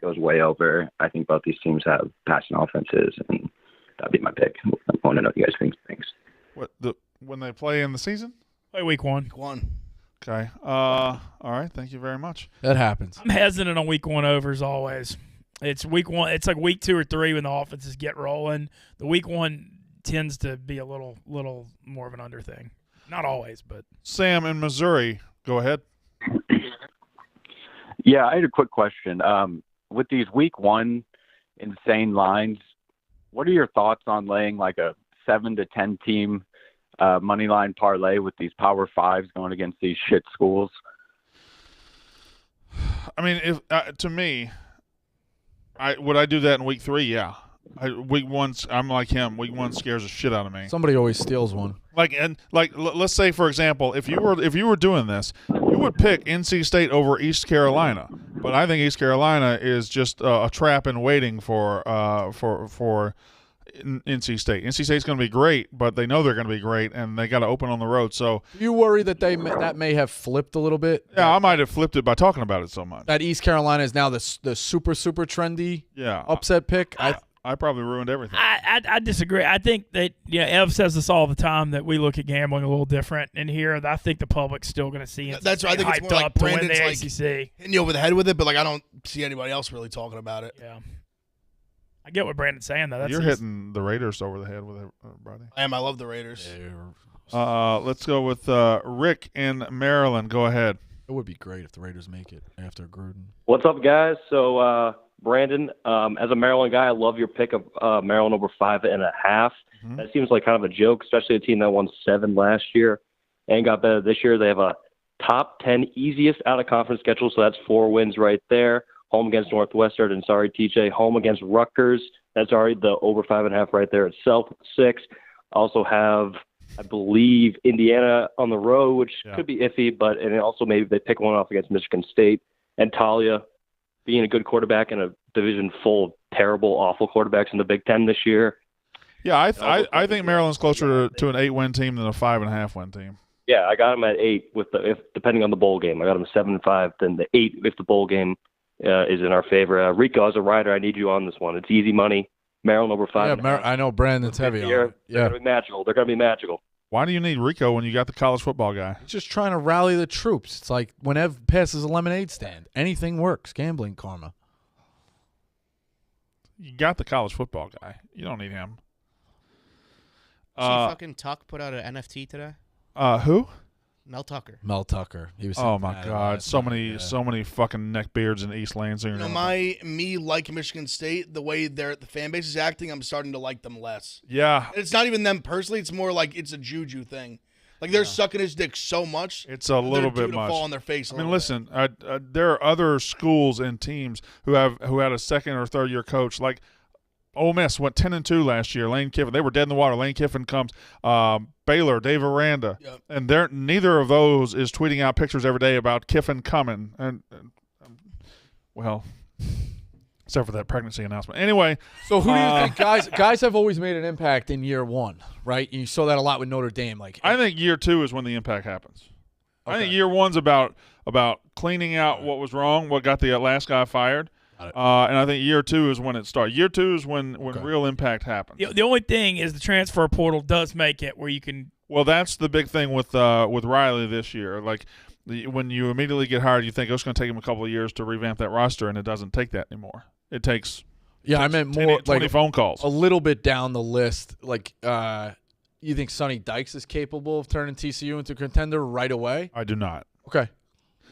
goes way over. I think both these teams have passing offenses, and that'd be my pick. I want to know what you guys think. Thanks. When they play in the season? Play week 1. Week 1. Okay. All right. Thank you very much. That happens. I'm hesitant on week 1 overs always. It's week 1. It's like week 2 or 3 when the offenses get rolling. The week 1 tends to be a little more of an under thing. Not always, but. Sam in Missouri, go ahead. Yeah, I had a quick question. With these week 1 insane lines, what are your thoughts on laying like a 7 to 10 team money line parlay with these Power 5s going against these shit schools? I mean, if to me, would I do that in week 3? Yeah. Week 1, I'm like him. Week 1 scares the shit out of me. Somebody always steals one. Let's say, for example, if you were doing this, you would pick NC State over East Carolina, but I think East Carolina is just a trap in waiting for NC State. NC State's going to be great, but they know they're going to be great, and they got to open on the road. So Do you worry that that may have flipped a little bit? yeah, I might have flipped it by talking about it so much. That East Carolina is now the super trendy upset pick. I probably ruined everything. I disagree. I think that Ev says this all the time that we look at gambling a little different in here. I think the public's still going to see it. That's why I think it's more like to win the Brandon's ACC. hitting you over the head with it, but like I don't see anybody else really talking about it. Yeah, I get what Brandon's saying though. You're hitting the Raiders over the head with it, buddy. I am. I love the Raiders. Let's go with Rick in Maryland. Go ahead. It would be great if the Raiders make it after Gruden. What's up, guys? So, Brandon, as a Maryland guy, I love your pick of Maryland over 5.5. Mm-hmm. That seems like kind of a joke, especially a team that won 7 last year and got better this year. They have a top 10 easiest out-of-conference schedule, so that's 4 wins right there. Home against Northwestern, and sorry, TJ, home against Rutgers. That's already the over 5.5 right there itself, 6. Also have, I believe, Indiana on the road, which could be iffy, and also maybe they pick one off against Michigan State. And Talia being a good quarterback in a division full of terrible, awful quarterbacks in the Big Ten this year. Yeah, I think Maryland's closer to an 8-win team than a 5.5-win team. Yeah, I got them at 8 depending on the bowl game. I got them 7-5, then the 8 if the bowl game is in our favor. Rico, as a rider, I need you on this one. It's easy money. Maryland over 5. Yeah, I know Brandon's heavy on it. They're going to be magical. They're going to be magical. Why do you need Rico when you got the college football guy? He's just trying to rally the troops. It's like when Ev passes a lemonade stand. Anything works. Gambling karma. You got the college football guy. You don't need him. See fucking Tuck put out an NFT today? Who? Mel Tucker. Mel Tucker. He was. Oh my God! So many fucking neckbeards in East Lansing. Me like Michigan State, the way the fan base is acting, I'm starting to like them less. Yeah, and it's not even them personally. It's more like it's a juju thing. Like they're sucking his dick so much. It's a little bit much. Fall on their face. I mean, listen, there are other schools and teams who had a second or third year coach like. Ole Miss went 10-2 last year. Lane Kiffin, they were dead in the water. Lane Kiffin comes. Baylor, Dave Aranda, and neither of those is tweeting out pictures every day about Kiffin coming. And well, except for that pregnancy announcement. Anyway, so who do you think guys have always made an impact in year 1, right? You saw that a lot with Notre Dame. I think year 2 is when the impact happens. Okay. I think year 1's about cleaning out what was wrong, what got the last guy fired. And I think year 2 is when it starts. Year 2 is when real impact happens. The only thing is the transfer portal does make it where you can. Well, that's the big thing with Riley this year. Like when you immediately get hired, you think it's going to take him a couple of years to revamp that roster, and it doesn't take that anymore. It takes I meant more 20 like phone calls. A little bit down the list. Like you think Sonny Dykes is capable of turning TCU into a contender right away? I do not. Okay.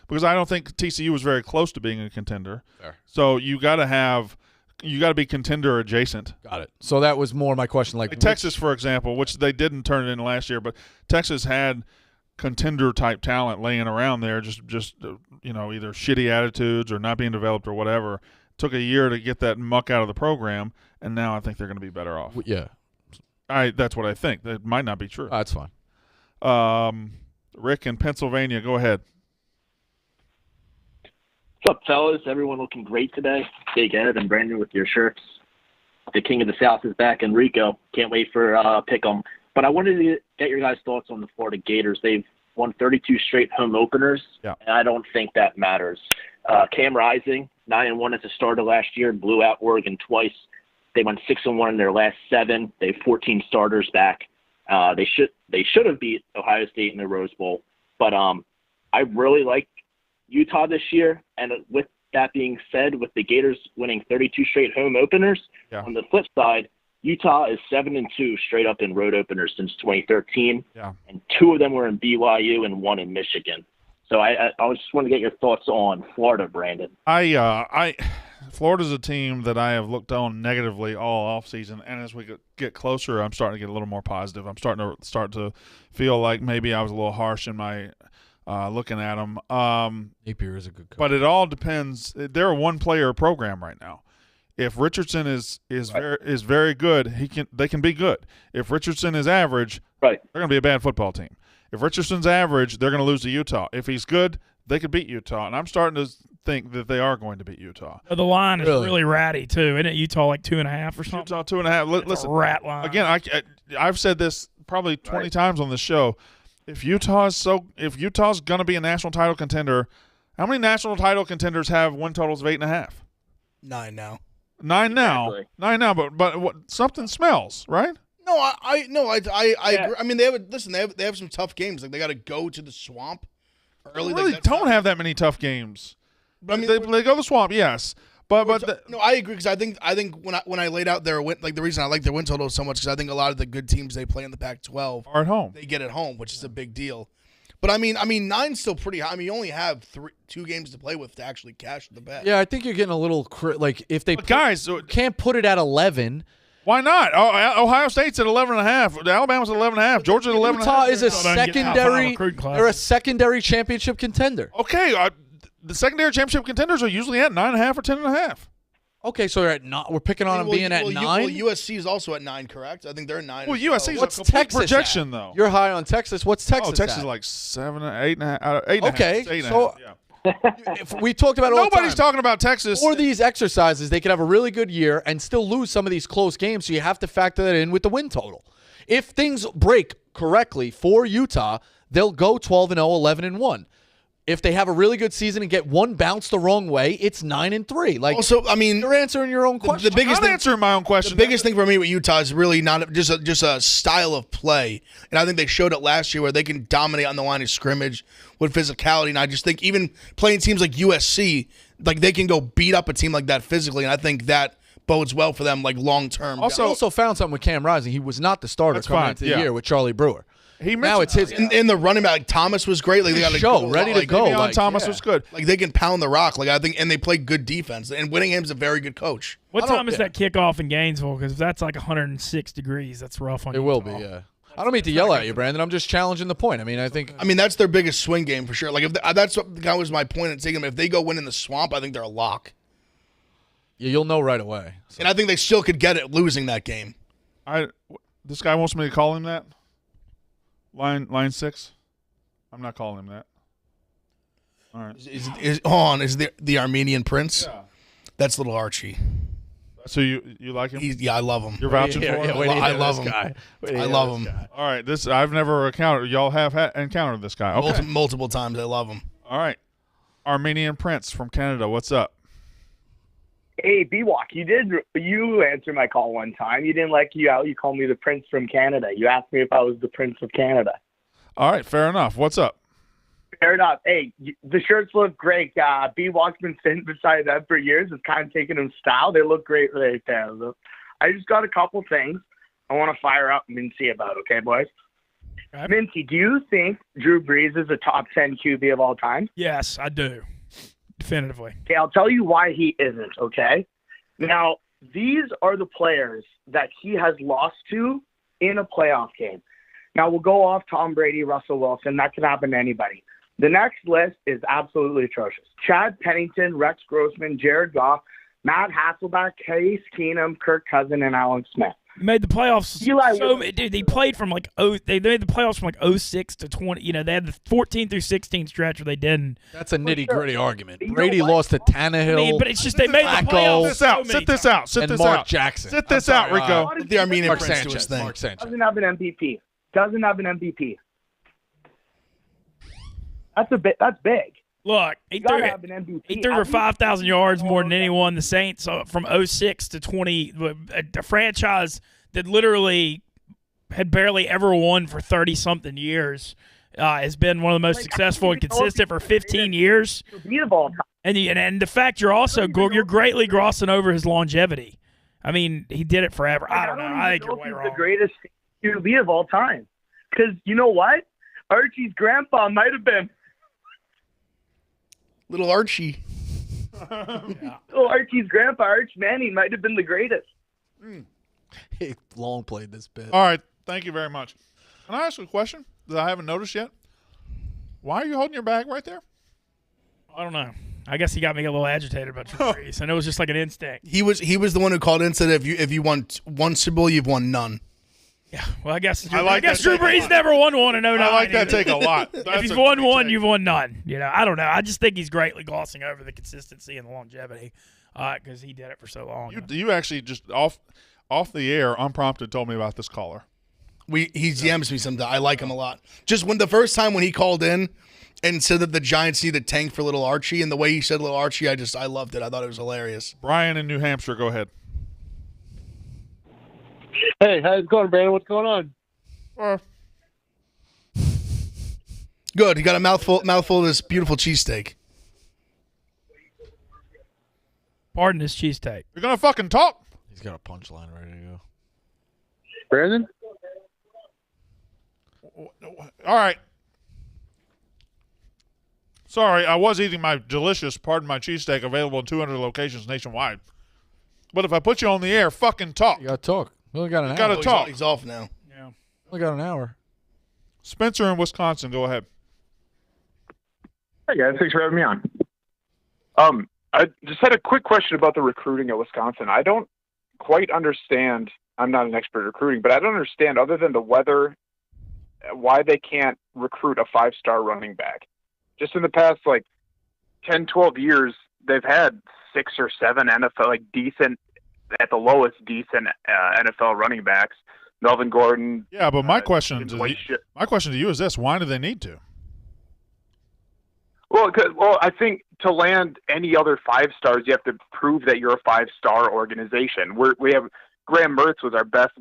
Because I don't think TCU was very close to being a contender. Fair. So you got to be contender adjacent. Got it. So that was more my question. Like Texas, for example, which they didn't turn it in last year, but Texas had contender type talent laying around there, just either shitty attitudes or not being developed or whatever. Took a year to get that muck out of the program, and now I think they're going to be better off. Yeah. That's what I think. That might not be true. That's fine. Rick in Pennsylvania, go ahead. What's up, fellas? Everyone looking great today. Big Ed and Brandon with your shirts. The King of the South is back in Rico. Can't wait for Pick'em. But I wanted to get your guys' thoughts on the Florida Gators. They've won 32 straight home openers, and I don't think that matters. Cam Rising, 9-1 as a starter last year, blew out Oregon twice. They went 6-1 in their last 7. They have 14 starters back. They should have beat Ohio State in the Rose Bowl. But I really like Utah this year, and with that being said, with the Gators winning 32 straight home openers, on the flip side, Utah is 7-2 straight up in road openers since 2013, and 2 of them were in BYU and 1 in Michigan. So I just want to get your thoughts on Florida, Brandon. Florida's a team that I have looked on negatively all offseason, and as we get closer, I'm starting to get a little more positive. I'm starting to feel like maybe I was a little harsh in my looking at them. Napier is a good coach. But it all depends. They're a one-player program right now. If Richardson is very good, they can be good. If Richardson is average, they're going to be a bad football team. If Richardson's average, they're going to lose to Utah. If he's good, they could beat Utah, and I'm starting to think that they are going to beat Utah. The line is really ratty too, isn't it? Utah like 2.5 or something. Utah 2.5. Listen, a rat line again. I've said this probably 20 times on this show. If Utah's going to be a national title contender, how many national title contenders have win totals of 8.5? 9 now. 9 now. Exactly. 9 now. But what, something smells, right? No, I agree. I mean, they have some tough games. Like they got to go to the Swamp early. They really don't have that many tough games. But I mean, they go to the Swamp, yes. No, I agree because I think when I laid out their win, like the reason I like their win total so much because I think a lot of the good teams they play in the Pac-12 are at home. They get at home, which is a big deal. But I mean, 9's still pretty high. I mean, you only have 2 games to play with to actually cash the bet. Yeah, I think you're getting a little like if they guys can't put it at 11. Why not? Ohio State's at 11.5. Alabama's at 11.5. Georgia's at 11.5. Utah is a secondary. They're a secondary championship contender. Okay, the secondary championship contenders are usually at 9.5 or 10.5. Okay, so we're picking on them being at 9. USC is also at 9, correct? I think they're at 9. Well, USC's what's a Texas projection though. You're high on Texas. What's Texas? Texas at? is like 7, 8.5, 8.5. Okay, 8.5, so if we talked about it all the nobody's time. talking about Texas. For these exercises, they could have a really good year and still lose some of these close games. So you have to factor that in with the win total. If things break correctly for Utah, they'll go 12-0, 11-1. If they have a really good season and get one bounce the wrong way, it's 9-3. Like, also, I mean, you're answering your own question. I'm answering my own question. The biggest thing for me with Utah is really not just a style of play, and I think they showed it last year where they can dominate on the line of scrimmage with physicality. And I just think even playing teams like USC, like they can go beat up a team like that physically, and I think that bodes well for them, like long term. Also found something with Cam Rising. He was not the starter coming into the year with Charlie Brewer. Now it's his in the running back. Like Thomas was great. Like they got ready to go. Like, Thomas was good. Like they can pound the rock. Like I think, and they play good defense. And Whittingham's a very good coach. What time is that kickoff in Gainesville? Because if that's like 106 degrees, that's rough on you. It will be, yeah. I don't mean to yell at you, Brandon. I'm just challenging the point. I mean, that's their biggest swing game for sure. Like if that's what that was my point in taking them. If they go win in the Swamp, I think they're a lock. Yeah, you'll know right away. So. And I think they still could get it losing that game. This guy wants me to call him that. Line 6. I'm not calling him that. All right. Is the Armenian Prince? Yeah. That's little Archie. So you like him? I love him. You're vouching for him? I love him. I love him. All right. I've never encountered. Y'all have encountered this guy. Okay. Multiple times. I love him. All right. Armenian Prince from Canada. What's up? Hey, B-Walk, you answered my call one time. You didn't like you called me the Prince from Canada. You asked me if I was the Prince of Canada. All right, fair enough. What's up? Fair enough. Hey, the shirts look great. B-Walk's been sitting beside them for years. It's kind of taken him style. They look great right there. I just got a couple things I want to fire up Mincy about, okay, boys? Okay. Mincy, do you think Drew Brees is a top 10 QB of all time? Yes, I do. Definitively. Okay, I'll tell you why he isn't, okay? Now, these are the players that he has lost to in a playoff game. Now, we'll go off Tom Brady, Russell Wilson. That could happen to anybody. The next list is absolutely atrocious. Chad Pennington, Rex Grossman, Jared Goff, Matt Hasselbeck, Case Keenum, Kirk Cousins, and Alex Smith. He made the playoffs. Dude, they played from they made the playoffs from 06 to 20. You know, they had the 14 through 16 stretch where they didn't. That's a nitty-gritty argument. Brady lost to Tannehill. But it's just they made the playoffs. Sit this out. And Mark Jackson. Sit this out, Rico. The Armenian Mark Prince Sanchez. to his thing. Mark Sanchez. Doesn't have an MVP. That's big. Look, he threw for 5,000 yards more than anyone. The Saints from 06 to 20, a franchise that literally had barely ever won for 30-something years, has been one of the most successful and consistent for 15 years. And the fact you're greatly glossing over his longevity. I mean, he did it forever. I don't know. I think you're way wrong. The greatest QB of all time. Because you know what? Archie's grandpa might have been. Little Archie. Little Archie's grandpa, Arch Manning, might have been the greatest. He long played this bit. All right. Thank you very much. Can I ask you a question that I haven't noticed yet? Why are you holding your bag right there? I don't know. I guess he got me a little agitated about Drew Brees, and it was just like an instinct. He was the one who called in and said if you won one Super Bowl, you've won none. Yeah, well, I guess I guess Drew Brees never won one in 09. I like that take a lot. If you've won one, you've won none. I don't know. I just think he's greatly glossing over the consistency and the longevity because he did it for so long. You actually just off the air, unprompted, told me about this caller. He DMs me sometimes. I like him a lot. Just the first time when he called in and said that the Giants need a tank for little Archie, and the way he said little Archie, I loved it. I thought it was hilarious. Brian in New Hampshire, go ahead. Hey, how's it going, Brandon? What's going on? Good. He got a mouthful of this beautiful cheesesteak. Pardon his cheesesteak. You're gonna fucking talk. He's got a punchline ready to go. Brandon? All right. Sorry, I was eating my delicious, pardon my cheesesteak, available in 200 locations nationwide. But if I put you on the air, fucking talk. You got to talk. We only got an hour. Got to talk. He's off now. Yeah. We got an hour. Spencer in Wisconsin, go ahead. Hey guys, thanks for having me on. I just had a quick question about the recruiting at Wisconsin. I don't quite understand. I'm not an expert at recruiting, but I don't understand, other than the weather, why they can't recruit a 5-star running back. Just in the past 10, 12 years, they've had 6 or 7 NFL decent, at the lowest decent NFL running backs. Melvin Gordon. Yeah, but my question to you is this: why do they need to? Well, I think to land any other 5-stars, you have to prove that you're a 5-star organization. We have Graham Mertz was our best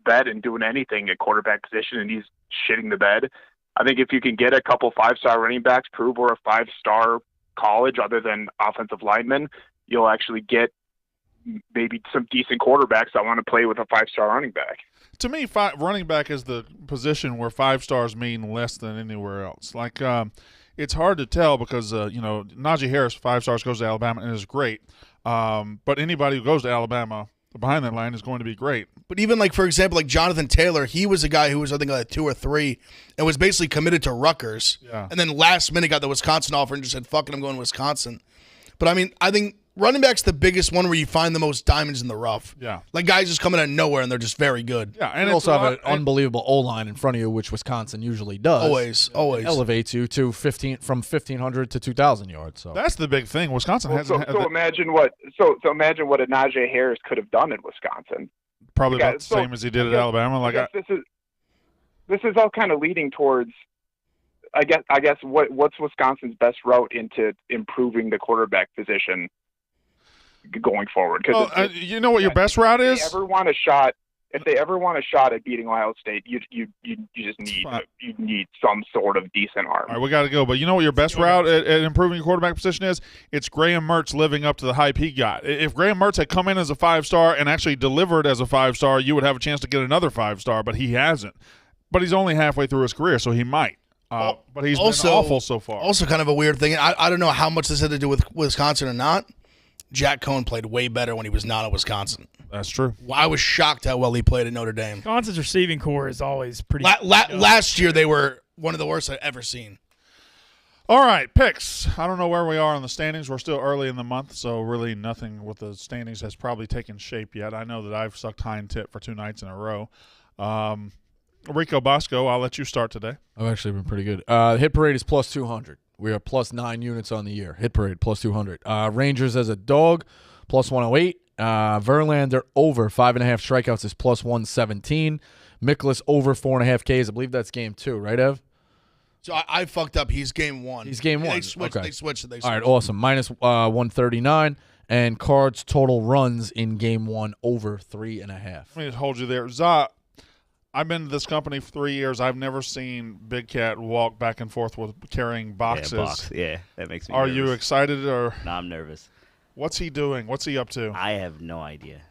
bet in doing anything at quarterback position, and he's shitting the bed. I think if you can get a couple 5-star running backs, prove we're a 5-star college other than offensive linemen, you'll actually get maybe some decent quarterbacks that want to play with a 5-star running back. To me, running back is the position where 5 stars mean less than anywhere else. It's hard to tell because, Najee Harris, 5 stars, goes to Alabama and is great. But anybody who goes to Alabama behind that line is going to be great. But even for example, Jonathan Taylor, he was a guy who was, I think, 2 or 3 and was basically committed to Rutgers. Yeah. And then last minute got the Wisconsin offer and just said, fuck it, I'm going to Wisconsin. But, I think running back's the biggest one where you find the most diamonds in the rough. Yeah. Guys just coming out of nowhere and they're just very good. Yeah, and you also have an unbelievable O-line in front of you, which Wisconsin usually does. Always. It elevates you to from 1,500 to 2,000 yards. So that's the big thing. Wisconsin hasn't. So imagine what a Najee Harris could have done in Wisconsin. Probably about the same as he did at Alabama. This is all kind of leading towards. I guess what's Wisconsin's best route into improving the quarterback position going forward? Because you know what your best route is? If they ever want a shot at beating Ohio State, you just need some sort of decent arm. All right, we got to go. But you know what your best route at improving your quarterback position is? It's Graham Mertz living up to the hype he got. If Graham Mertz had come in as a 5-star and actually delivered as a 5-star, you would have a chance to get another 5-star, but he hasn't. But he's only halfway through his career, so he might. But he's been awful so far. Also kind of a weird thing. I don't know how much this had to do with Wisconsin or not. Jack Cohn played way better when he was not at Wisconsin. That's true. I was shocked how well he played at Notre Dame. Wisconsin's receiving core is always pretty. Last year they were one of the worst I've ever seen. All right, picks. I don't know where we are in the standings. We're still early in the month, so really nothing with the standings has probably taken shape yet. I know that I've sucked hind tit for 2 nights in a row. Rico Bosco, I'll let you start today. I've actually been pretty good. Hit Parade is plus 200. We are plus 9 units on the year. Hit Parade plus 200. Rangers as a dog, plus 108. Verlander over 5.5 strikeouts is plus 117. Mikolas over 4.5 Ks. I believe that's game 2, right, Ev? So I fucked up. He's game 1. He's game 1. They switched. Okay. They switched. All right, awesome. Minus 139. And Cards total runs in game 1 over 3.5. Let me just hold you there. Za, I've been to this company for 3 years. I've never seen Big Cat walk back and forth with carrying boxes. Yeah, that makes me Are nervous. you excited or? No, I'm nervous. What's he doing? What's he up to? I have no idea.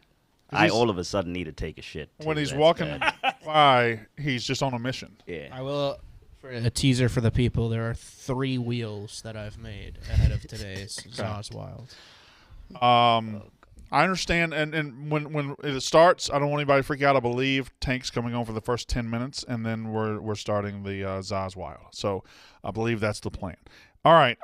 I all of a sudden need to take a shit. When he's walking by, he's just on a mission. Yeah. I will, for a teaser for the people, there are 3 wheels that I've made ahead of today's Zaz Wild. I understand, and when it starts, I don't want anybody to freak out. I believe Tank's coming on for the first 10 minutes, and then we're starting the Zaz Wild. So I believe that's the plan. All right.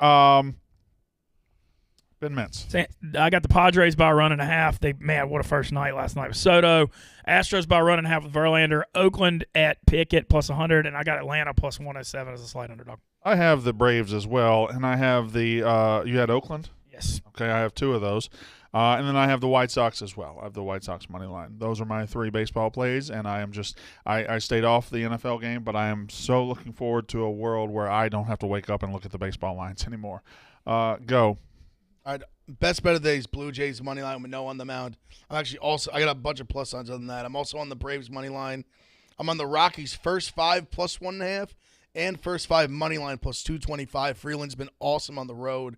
Ben Mintz. I got the Padres by a run and a half. What a first night last night with Soto. Astros by a run and a half with Verlander. Oakland at Pickett plus 100, and I got Atlanta plus 107 as a slight underdog. I have the Braves as well, and I have the you had Oakland? Yes. Okay, I have 2 of those. And then I have the White Sox as well. I have the White Sox money line. Those are my 3 baseball plays, and I am just I stayed off the NFL game, but I am so looking forward to a world where I don't have to wake up and look at the baseball lines anymore. Go. All right, best bet of the day is Blue Jays money line with no on the mound. I got a bunch of plus signs other than that. I'm also on the Braves money line. I'm on the Rockies first 5 plus 1.5 and first 5 money line plus 225. Freeland's been awesome on the road.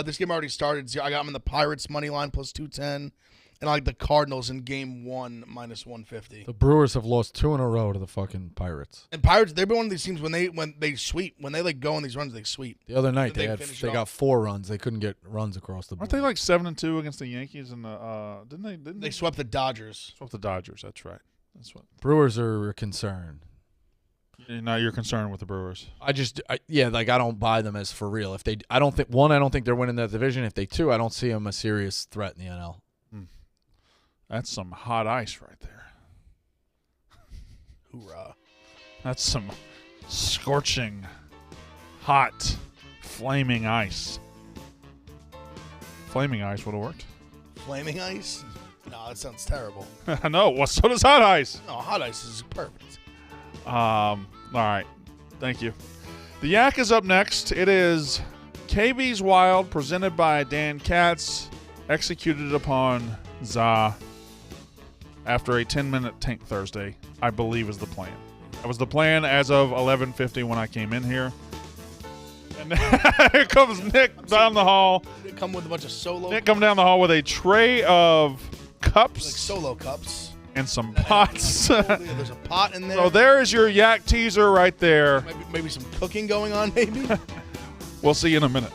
This game already started. I got him in the Pirates money line plus 210, and I like the Cardinals in game 1 minus 150. The Brewers have lost 2 in a row to the fucking Pirates. And Pirates, they've been one of these teams when they sweep, when they like go on these runs, they sweep. The other night they got 4 runs. They couldn't get runs across the board. Aren't they like 7-2 against the Yankees? And didn't they swept the Dodgers? Swept the Dodgers. That's right. That's what. Brewers are a concern. Now you're concerned with the Brewers. I don't buy them as for real. I don't think they're winning that division. If they do, I don't see them a serious threat in the NL. That's some hot ice right there. Hoorah! That's some scorching, hot, flaming ice. Flaming ice would have worked. Flaming ice? No, that sounds terrible. I know. Well, so does hot ice. No, hot ice is perfect. All right. Thank you. The Yak is up next. It is KB's Wild, presented by Dan Katz, executed upon Za after a 10-minute Tank Thursday, I believe is the plan. That was the plan as of 11:50 when I came in here. And here comes Nick down the hall. They come with a bunch of solo. Nick come down the hall with a tray of cups. Like solo cups. And some pots. There's a pot in there. So there is your Yak teaser right there. Maybe some cooking going on, maybe. We'll see you in a minute.